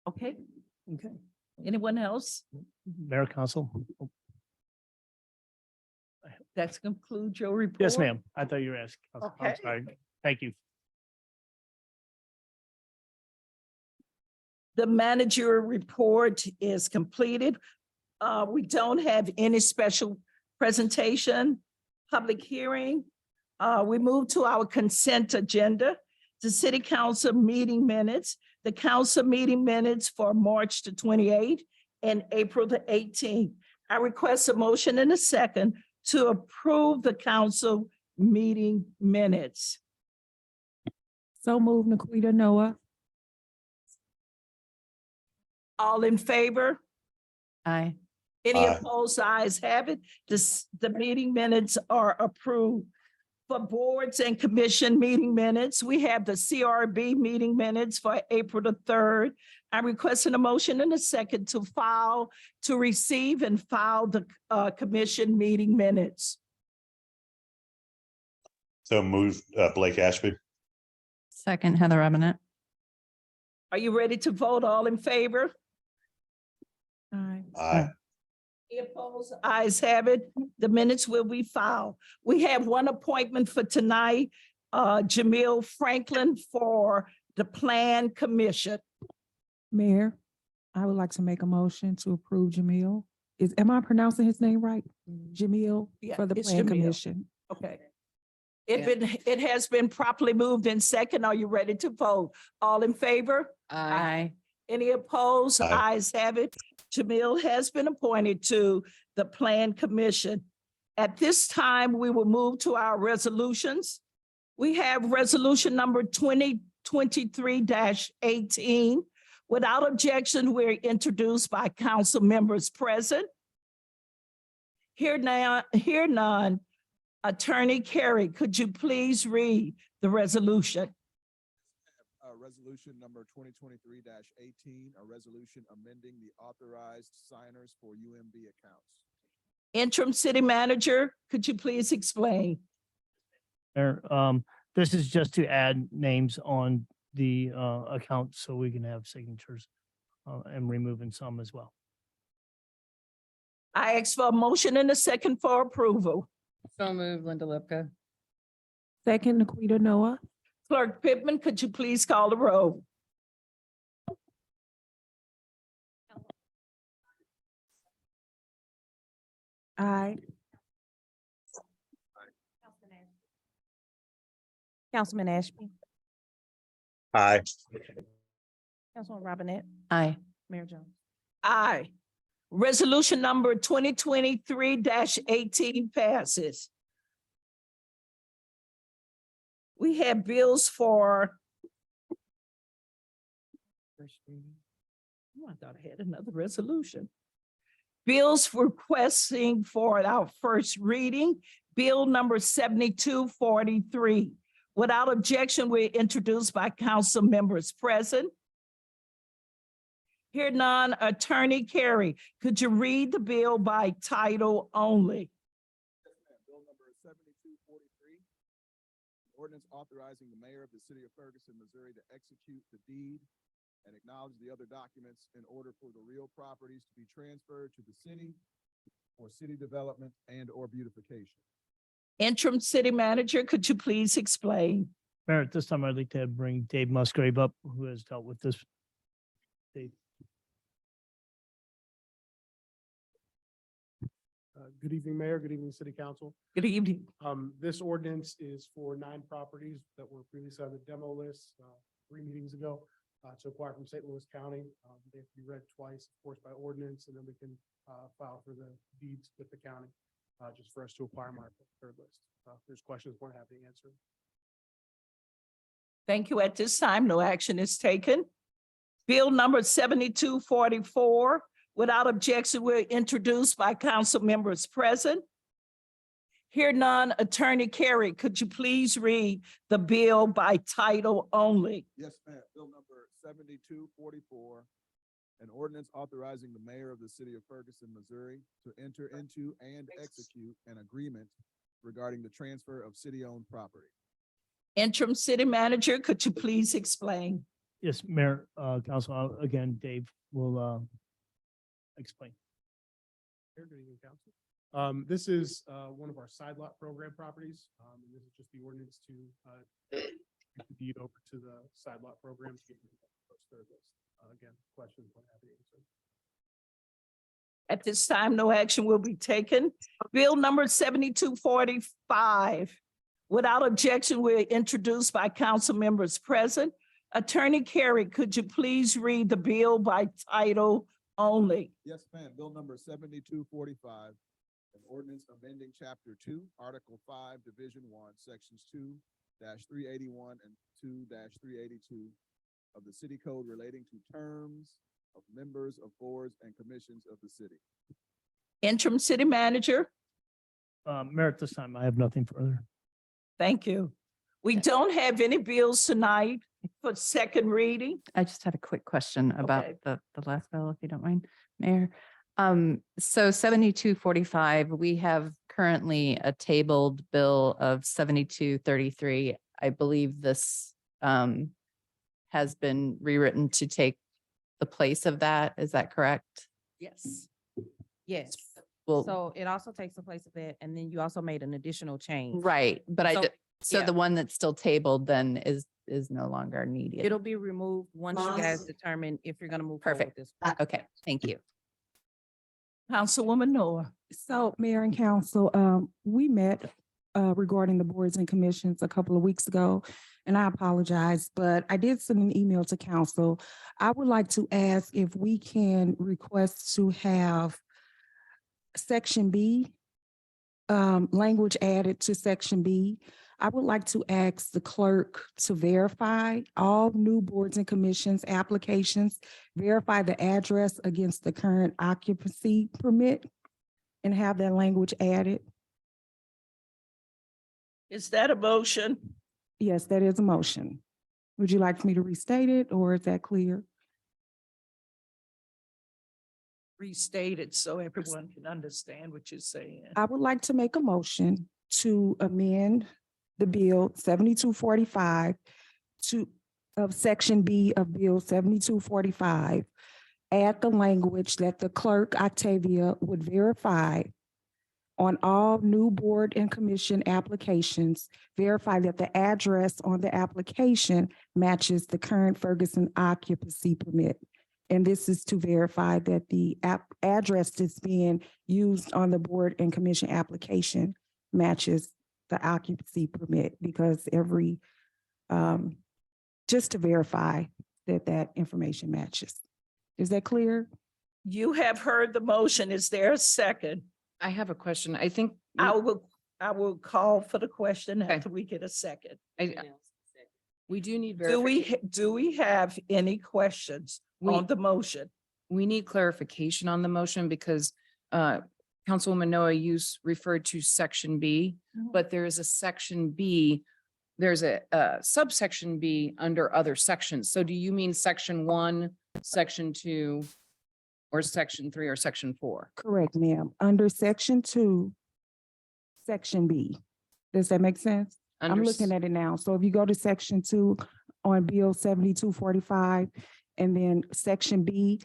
Okay. Okay. Anyone else? Mayor, Council. That concludes your report? Yes, ma'am. I thought you were asking. I'm Okay. sorry. Thank you. The manager report is completed. We don't have any special presentation, public hearing. We move to our consent agenda, the city council meeting minutes, the council meeting minutes for March the 28th and April the 18th. I request a motion and a second to approve the council meeting minutes. So move, Naquita Noah. All in favor? Aye. Any Aye. opposed? Ayes have it. The meeting minutes are approved. For boards and commission meeting minutes, we have the CRB meeting minutes for April the 3rd. I'm requesting a motion and a second to receive and file the commission meeting minutes. So move Blake Ashby. Second, Heather Robinette. Are you ready to vote? All in favor? Aye. Aye. Any opposed? Ayes have it. The minutes will be filed. We have one appointment for tonight, Jamil Franklin for the Plan Commission. Mayor, I would like to make a motion to approve Jamil. am I pronouncing his name right? Jamil Yeah, for the it's Plan Jamil. Commission. Okay. Yeah. It has been properly moved in second. Are you ready to vote? All in favor? Aye. Any opposed? Aye. Ayes have it. Jamil has been appointed to the Plan Commission. At this time, we will move to our resolutions. We have resolution number 2023-18. Without objection, we're introduced by council members present. Here none. Attorney Carey, could you please read the resolution? Resolution number 2023-18, a resolution amending the authorized signers for UMB accounts. Interim City Manager, could you please explain? Mayor, this is just to add names on the account so we can have signatures and removing some as well. I ask for a motion and a second for approval. So moved, Linda Lipka. Second, Naquita Noah. Clerk Pittman, could you please call the roll? Aye. Councilman Ashby, Aye. Councilman Robinette, Aye. Mayor Jones. Aye. Resolution number 2023-18 passes. We have bills for. First reading. Oh, I thought I had another resolution. Bills requesting for our first reading, Bill number 7243. Without objection, we're introduced by council members present. Here none, Attorney Carey, could you read the bill by title only? Bill number 7243, ordinance authorizing the mayor of the city of Ferguson, Missouri to execute the deed and acknowledge the other documents in order for the real properties to be transferred to the city for city development and or beautification. Interim City Manager, could you please explain? Mayor, at this time, I'd like to bring Dave Musgrave up, who has dealt with this. Dave. Good evening, Mayor. Good evening, City Council. Good evening. This ordinance is for 9 properties that were previously on the demo list 3 meetings ago to acquire from St. Louis County. They have to be read twice, of course, by ordinance, and then we can file for the deeds with the county just for us to acquire my third list. If there's questions, we're happy to answer. Thank you. At this time, no action is taken. Bill number 7244. Without objection, we're introduced by council members present. Hear none, Attorney Carey, could you please read the bill by title only? Yes, ma'am. Bill number 7244, an ordinance authorizing the mayor of the city of Ferguson, Missouri to enter into and execute an agreement regarding the transfer of city-owned property. Interim City Manager, could you please explain? Yes, Mayor, Council, again, Dave will explain. Good evening, Council. This is one of our side lot program properties. And this is just the ordinance to take the deed over to the side lot program. To get rid of the third list. Again, questions, we're happy to answer. At this time, no action will be taken. Bill number 7245. Without objection, we're introduced by council members present. Attorney Carey, could you please read the bill by title only? Yes, ma'am. Bill number 7245, an ordinance amending chapter 2, article 5, division 1, sections 2-381 and 2-382 of the city code relating to terms of members of boards and commissions of the city. Interim City Manager, Mayor, at this time, I have nothing further. thank you. We don't have any bills tonight for second reading. I just had a quick question about Okay. the last bill, if you don't mind, Mayor. So 7245, we have currently a tabled bill of 7233. I believe this has been rewritten to take the place of that. Is that correct? Yes. Yes. Well, So it also takes the place of that, and then you also made an additional change. right, but So, so yeah. the one that's still tabled then is no longer needed. It'll be removed once you guys determine if you're gonna move forward with Perfect. this. Okay, thank you. Councilwoman Noah. So Mayor and Council, we met regarding the boards and commissions a couple of weeks ago. And I apologize, but I did send an email to council. I would like to ask if we can request to have section B, language added to section B. I would like to ask the clerk to verify all new boards and commissions applications, verify the address against the current occupancy permit, and have that language added. Is that a motion? Yes, that is a motion. Would you like for me to restate it, or is that clear? Restate it so everyone can understand what you're saying. I would like to make a motion to amend the bill 7245 of section B of bill 7245. Add the language that the clerk Octavia would verify on all new board and commission applications, verify that the address on the application matches the current Ferguson occupancy permit. And this is to verify that the address that's being used on the board and commission application matches the occupancy permit, because every, just to verify that that information matches. Is that clear? You have heard the motion. Is there a second? I have a question. I think I will call for the question after we get a second. we do need Do we have any questions on the motion? we need clarification on the motion because Councilwoman Noah, you referred to section B, but there is a section B. There's a subsection B under other sections. So do you mean section 1, section 2, or section 3, or section 4? Correct, ma'am. Under section 2, section B. Does that make sense? I'm looking at it now. So if you go to section 2 on Bill 7245, and then section B,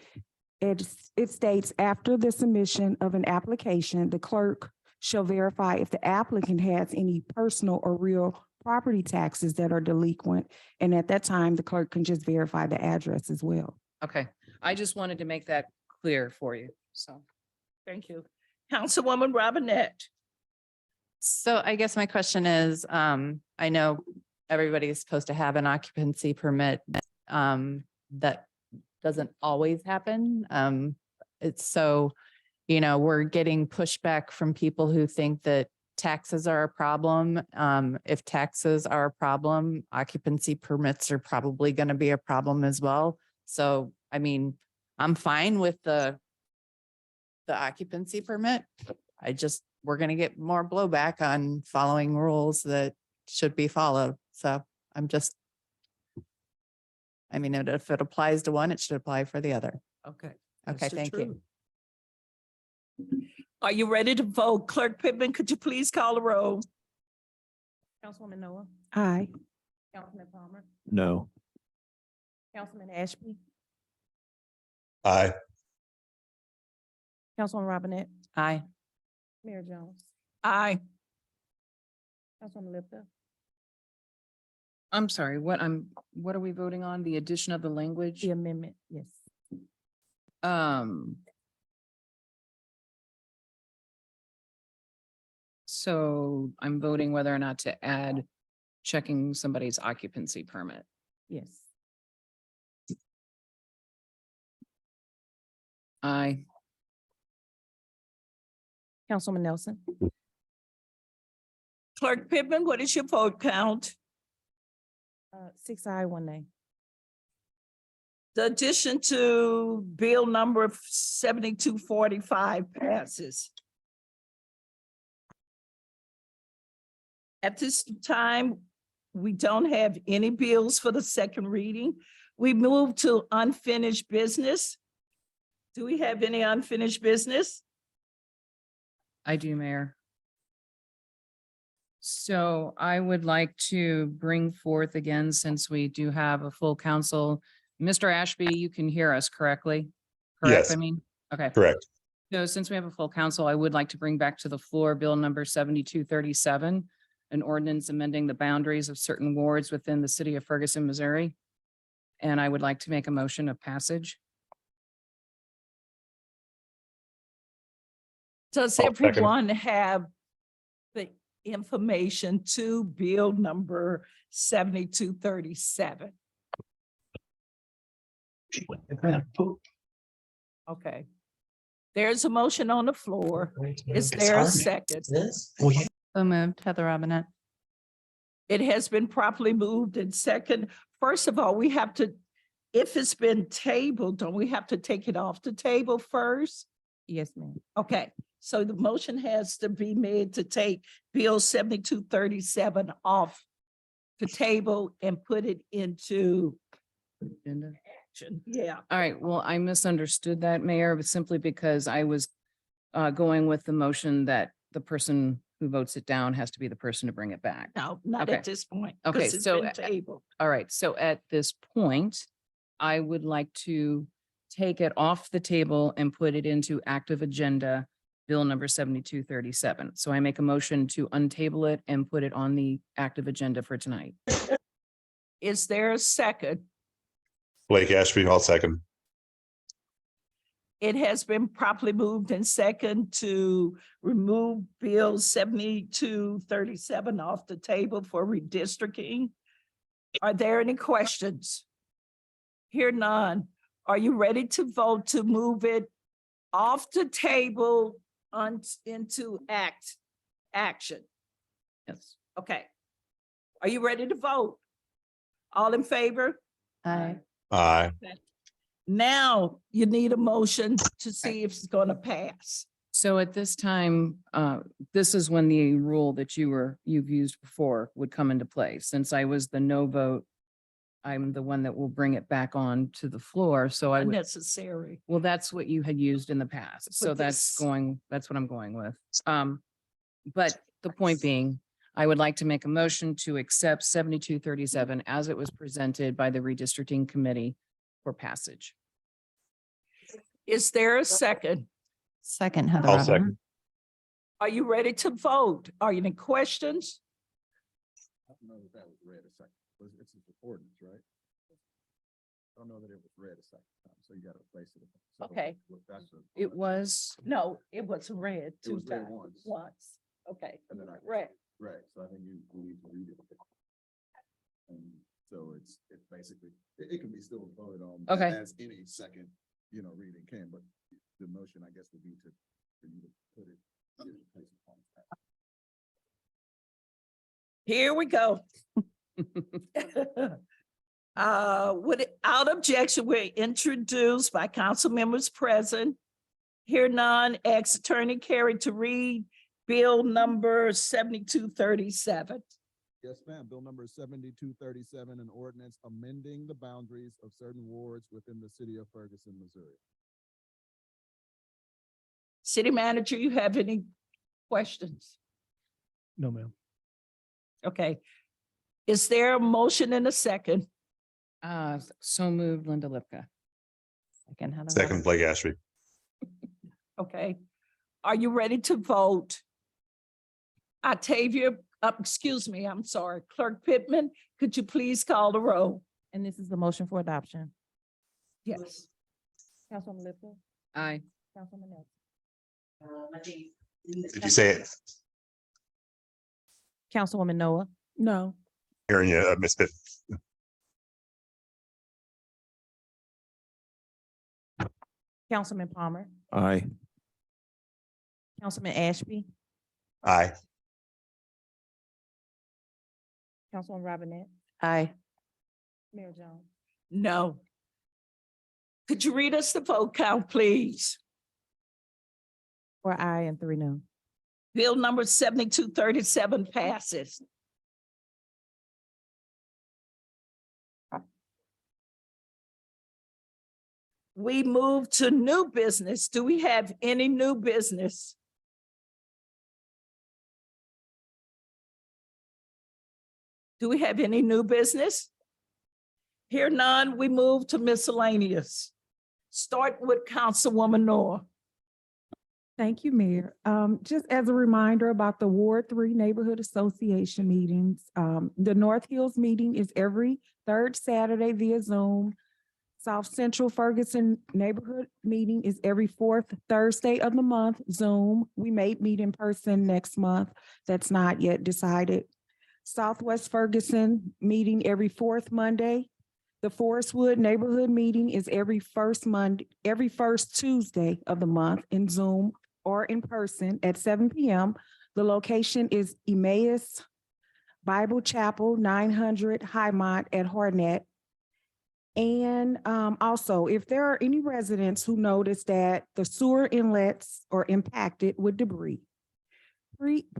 it states, after the submission of an application, the clerk shall verify if the applicant has any personal or real property taxes that are delinquent. And at that time, the clerk can just verify the address as well. Okay, I just wanted to make that clear for you, so. Thank you. Councilwoman Robinette. So I guess my question is, I know everybody is supposed to have an occupancy permit. That doesn't always happen. It's so, we're getting pushback from people who think that taxes are a problem. If taxes are a problem, occupancy permits are probably going to be a problem as well. So, I mean, I'm fine with the occupancy permit. We're going to get more blowback on following rules that should be followed. So if it applies to one, it should apply for the other. Okay. Okay, Mr. thank you. True. Are you ready to vote? Clerk Pittman, could you please call the roll? Councilwoman Noah, Aye. Councilman Palmer, No. Councilman Ashby, Aye. Councilwoman Robinette, Aye. Mayor Jones, Aye. Councilwoman Lipta, I'm sorry, what are we voting on? The addition of the language? the amendment, yes. So I'm voting whether or not to add checking somebody's occupancy permit. Yes. Aye. Councilwoman Nelson, Clerk Pittman, what is your vote count? 6 aye, 1 nay. The addition to bill number 7245 passes. At this time, we don't have any bills for the second reading. We move to unfinished business. Do we have any unfinished business? I do, Mayor. So I would like to bring forth again, since we do have a full council. Mr. Ashby, you can hear us correctly? Correct, Yes. I mean, okay. Correct. So since we have a full council, I would like to bring back to the floor Bill number 7237, an ordinance amending the boundaries of certain wards within the city of Ferguson, Missouri. And I would like to make a motion of passage. Does I'll second it. everyone have the information to bill number 7237? Okay. There's a motion on the floor. Is there a second? So moved, Heather Robinette. It has been properly moved and second. First of all, we have to, if it's been tabled, don't we have to take it off the table first? Yes, ma'am. Okay, so the motion has to be made to take Bill 7237 off the table and put it into Agenda. action. Yeah. All right, well, I misunderstood that, Mayor, but simply because I was going with the motion that the person who votes it down has to be the person to bring it back. No, not Okay. at this point. Okay, 'cause it's so been tabled. all right, so at this point, I would like to take it off the table and put it into active agenda, bill number 7237. So I make a motion to untable it and put it on the active agenda for tonight. Is there a second? Blake Ashby, I'll second. It has been properly moved and second to remove Bill 7237 off the table for redistricting. Are there any questions? Hear none. Are you ready to vote to move it off the table into action? Yes. Okay. Are you ready to vote? All in favor? Aye. Aye. Now you need a motion to see if it's gonna pass. So at this time, this is when the rule that you've used before would come into play. Since I was the no vote, I'm the one that will bring it back on to the floor. So I would, Unnecessary. well, that's what you had used in the past. So But that's this- that's what I'm going with. But the point being, I would like to make a motion to accept 7237 as it was presented by the redistricting committee for passage. Is there a second? Second, Heather I'll Robinette. second. Are you ready to vote? Are you any questions? I don't know that that was read a second. It's an ordinance, right? I don't know that it was read a second time, so you gotta replace it. So Okay. that's a- It was, No, it wasn't read It two was read times. once. Once. Okay, And then I. right. Right, so I think you need to read it. And so it's basically, it can be still voted on. Okay. As any second, reading can, but the motion, I guess, would be for you to put it. in place upon that. Here we go. Without objection, we're introduced by council members present. Hear none, ex-attorney Carey to read bill number 7237. Yes, ma'am. Bill number 7237, an ordinance amending the boundaries of certain wards within the city of Ferguson, Missouri. City manager, you have any questions? No, ma'am. Okay. Is there a motion and a second? so moved, Linda Lipka. Second, Heather Second, Robinette. Blake Ashby. Okay. Are you ready to vote? Octavia, excuse me, I'm sorry. Clerk Pittman, could you please call the roll? And this is the motion for adoption. Yes. Councilwoman Lipple, Aye. Councilwoman Nelson. Did you say it? Councilwoman Noah, No. Hearing you, Ms. Pitt. Councilman Palmer, Aye. Councilman Ashby, Aye. Councilwoman Robinette, Aye. Mayor Jones. No. Could you read us the vote count, please? 4 aye and 3 no. Bill number 7237 passes. We move to new business. Do we have any new business? Do we have any new business? Here none, we move to miscellaneous. Start with Councilwoman Noah. Thank you, Mayor. Just as a reminder about the Ward 3 Neighborhood Association meetings, the North Hills meeting is every third Saturday via Zoom South Central Ferguson Neighborhood Meeting is every fourth Thursday of the month, Zoom. We may meet in person next month. That's not yet decided. Southwest Ferguson meeting every fourth Monday. The Forestwood Neighborhood Meeting is every first Tuesday of the month in Zoom or in person at 7 p.m. The location is Emmaus Bible Chapel, 900 Highmont at Hornet. And also, if there are any residents who notice that the sewer inlets are impacted with debris,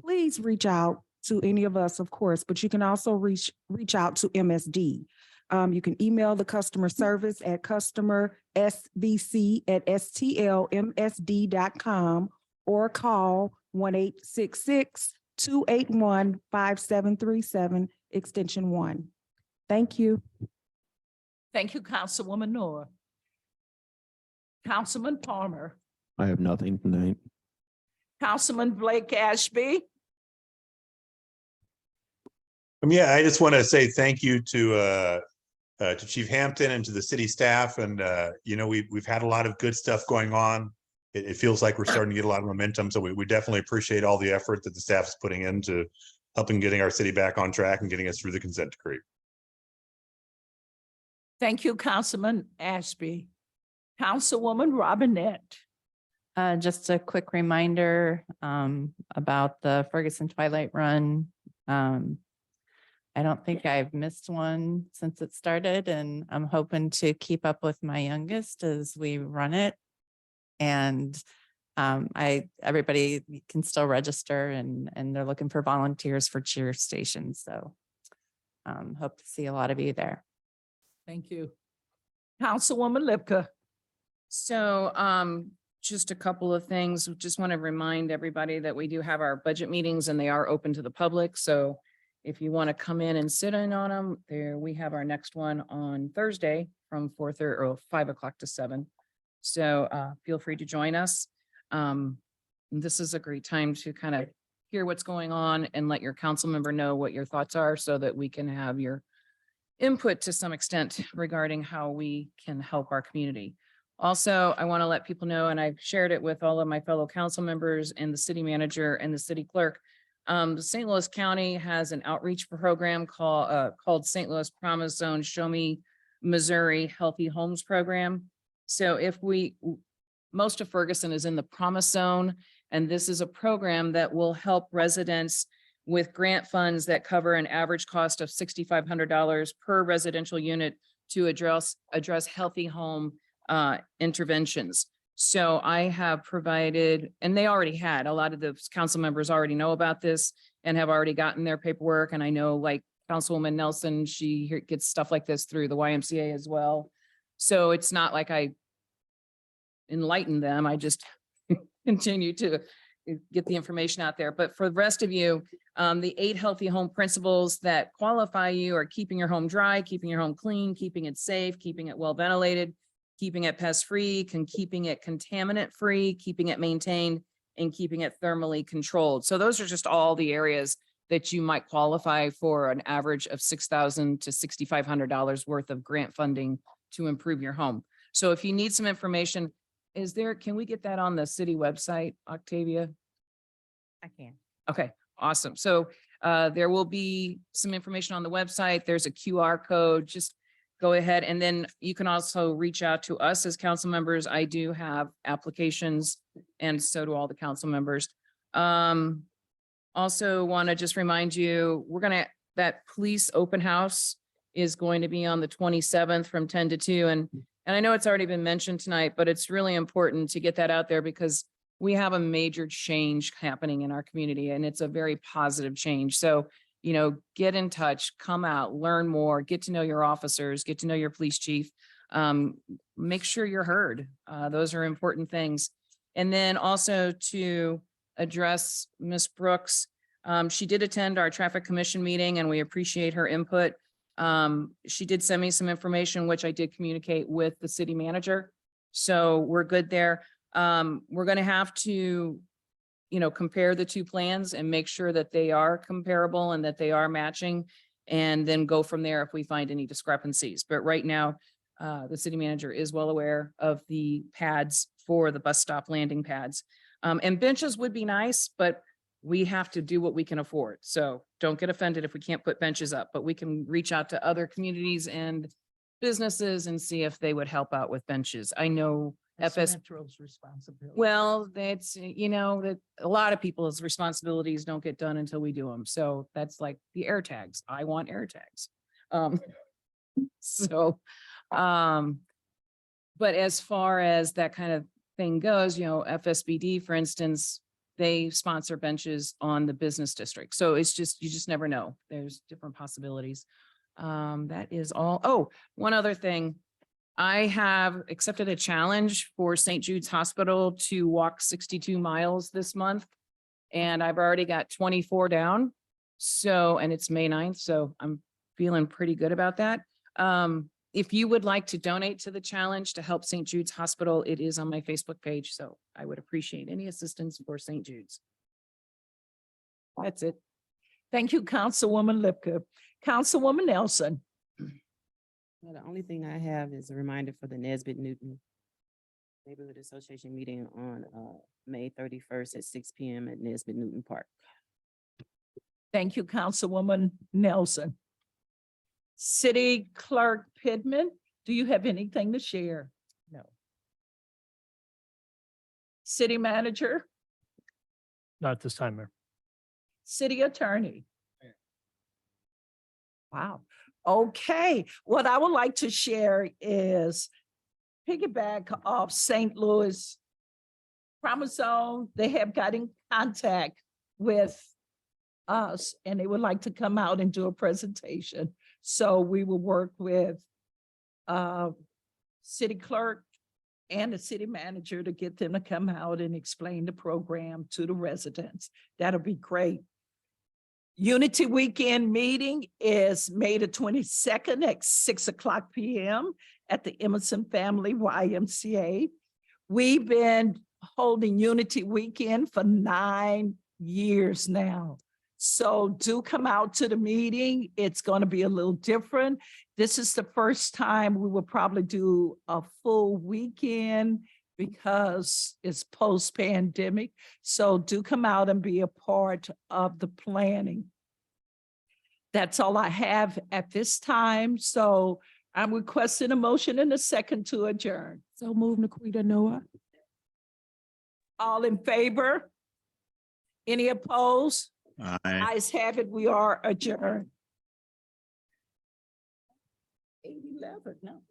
please reach out to any of us, of course, but you can also reach out to MSD. You can email the customer service at customersvc@stlmsd.com or call 1-866-281-5737, extension 1. Thank you. Thank you, Councilwoman Noor. Councilman Palmer, I have nothing tonight. Councilman Blake Ashby. Yeah, I just want to say thank you to Chief Hampton and to the city staff. And, you know, we've had a lot of good stuff going on. It feels like we're starting to get a lot of momentum. So we definitely appreciate all the effort that the staff is putting into helping getting our city back on track and getting us through the consent decree. Thank you, Councilman Ashby. Councilwoman Robinette. Just a quick reminder about the Ferguson Twilight Run. I don't think I've missed one since it started, and I'm hoping to keep up with my youngest as we run it. And everybody can still register, and they're looking for volunteers for cheer stations. So hope to see a lot of you there. Thank you. Councilwoman Lipka. So just a couple of things. Just want to remind everybody that we do have our budget meetings and they are open to the public. So if you want to come in and sit in on them, we have our next one on Thursday from 4:30 or 5 o'clock to 7. So feel free to join us. This is a great time to kind of hear what's going on and let your council member know what your thoughts are so that we can have your input to some extent regarding how we can help our community. Also, I want to let people know, and I've shared it with all of my fellow council members and the city manager and the city clerk. St. Louis County has an outreach program called St. Louis Promise Zone Show Me Missouri Healthy Homes Program. So most of Ferguson is in the Promise Zone, and this is a program that will help residents with grant funds that cover an average cost of $6,500 per residential unit to address healthy home interventions. So I have provided, and they already had, a lot of the council members already know about this and have already gotten their paperwork. And I know like Councilwoman Nelson, she gets stuff like this through the YMCA as well. So it's not like I enlighten them. I just continue to get the information out there. But for the rest of you, the 8 healthy home principles that qualify you are keeping your home dry, keeping your home clean, keeping it safe, keeping it well ventilated, keeping it pest-free, keeping it contaminant-free, keeping it maintained, and keeping it thermally controlled. So those are just all the areas that you might qualify for an average of $6,000 to $6,500 worth of grant funding to improve your home. So if you need some information, can we get that on the city website, Octavia? I can. Okay, awesome. So there will be some information on the website. There's a QR code. Just go ahead. And then you can also reach out to us as council members. I do have applications and so do all the council members. Also want to just remind you, that police open house is going to be on the 27th from 10 to 2. And I know it's already been mentioned tonight, but it's really important to get that out there because we have a major change happening in our community and it's a very positive change. So, you know, get in touch, come out, learn more, get to know your officers, get to know your police chief, make sure you're heard. Those are important things. And then also to address Ms. Brooks, she did attend our traffic commission meeting and we appreciate her input. She did send me some information, which I did communicate with the city manager. So we're good there. We're going to have to, compare the two plans and make sure that they are comparable and that they are matching and then go from there if we find any discrepancies. But right now, the city manager is well aware of the pads for the bus stop landing pads. And benches would be nice, but we have to do what we can afford. So don't get offended if we can't put benches up, but we can reach out to other communities and businesses and see if they would help out with benches. I know FS. Metro's responsibility. Well, that's, that a lot of people's responsibilities don't get done until we do them. So that's like the air tags. I want air tags. So, but as far as that kind of thing goes, FSBD, for instance, they sponsor benches on the business district. So it's just, you just never know. There's different possibilities. That is all. Oh, one other thing. I have accepted a challenge for St. Jude's Hospital to walk 62 miles this month. And I've already got 24 down. So, and it's May 9th. So I'm feeling pretty good about that. If you would like to donate to the challenge to help St. Jude's Hospital, it is on my Facebook page. So I would appreciate any assistance for St. Jude's. That's it. Thank you, Councilwoman Lipka. Councilwoman Nelson. Well, the only thing I have is a reminder for the Nesbitt Newton Neighborhood Association meeting on May 31st at 6 p.m. at Nesbitt Newton Park. Thank you, Councilwoman Nelson. City Clerk Pittman, do you have anything to share? No. City Manager, Not this time, Mayor. City Attorney. Wow. Okay. What I would like to share is piggyback off St. Louis Chromosome. They have got in contact with us and they would like to come out and do a presentation. So we will work with city clerk and the city manager to get them to come out and explain the program to the residents. That'll be great. Unity Weekend meeting is May the 22nd at 6:00 p.m. at the Emerson Family YMCA. We've been holding Unity Weekend for 9 years now. So do come out to the meeting. It's going to be a little different. This is the first time we will probably do a full weekend because it's post-pandemic. So do come out and be a part of the planning. That's all I have at this time. So I'm requesting a motion and a second to adjourn. So move, Naquita Noah. All in favor? Any opposed? Aye. Ayes have it, we are adjourned. 8:11, no.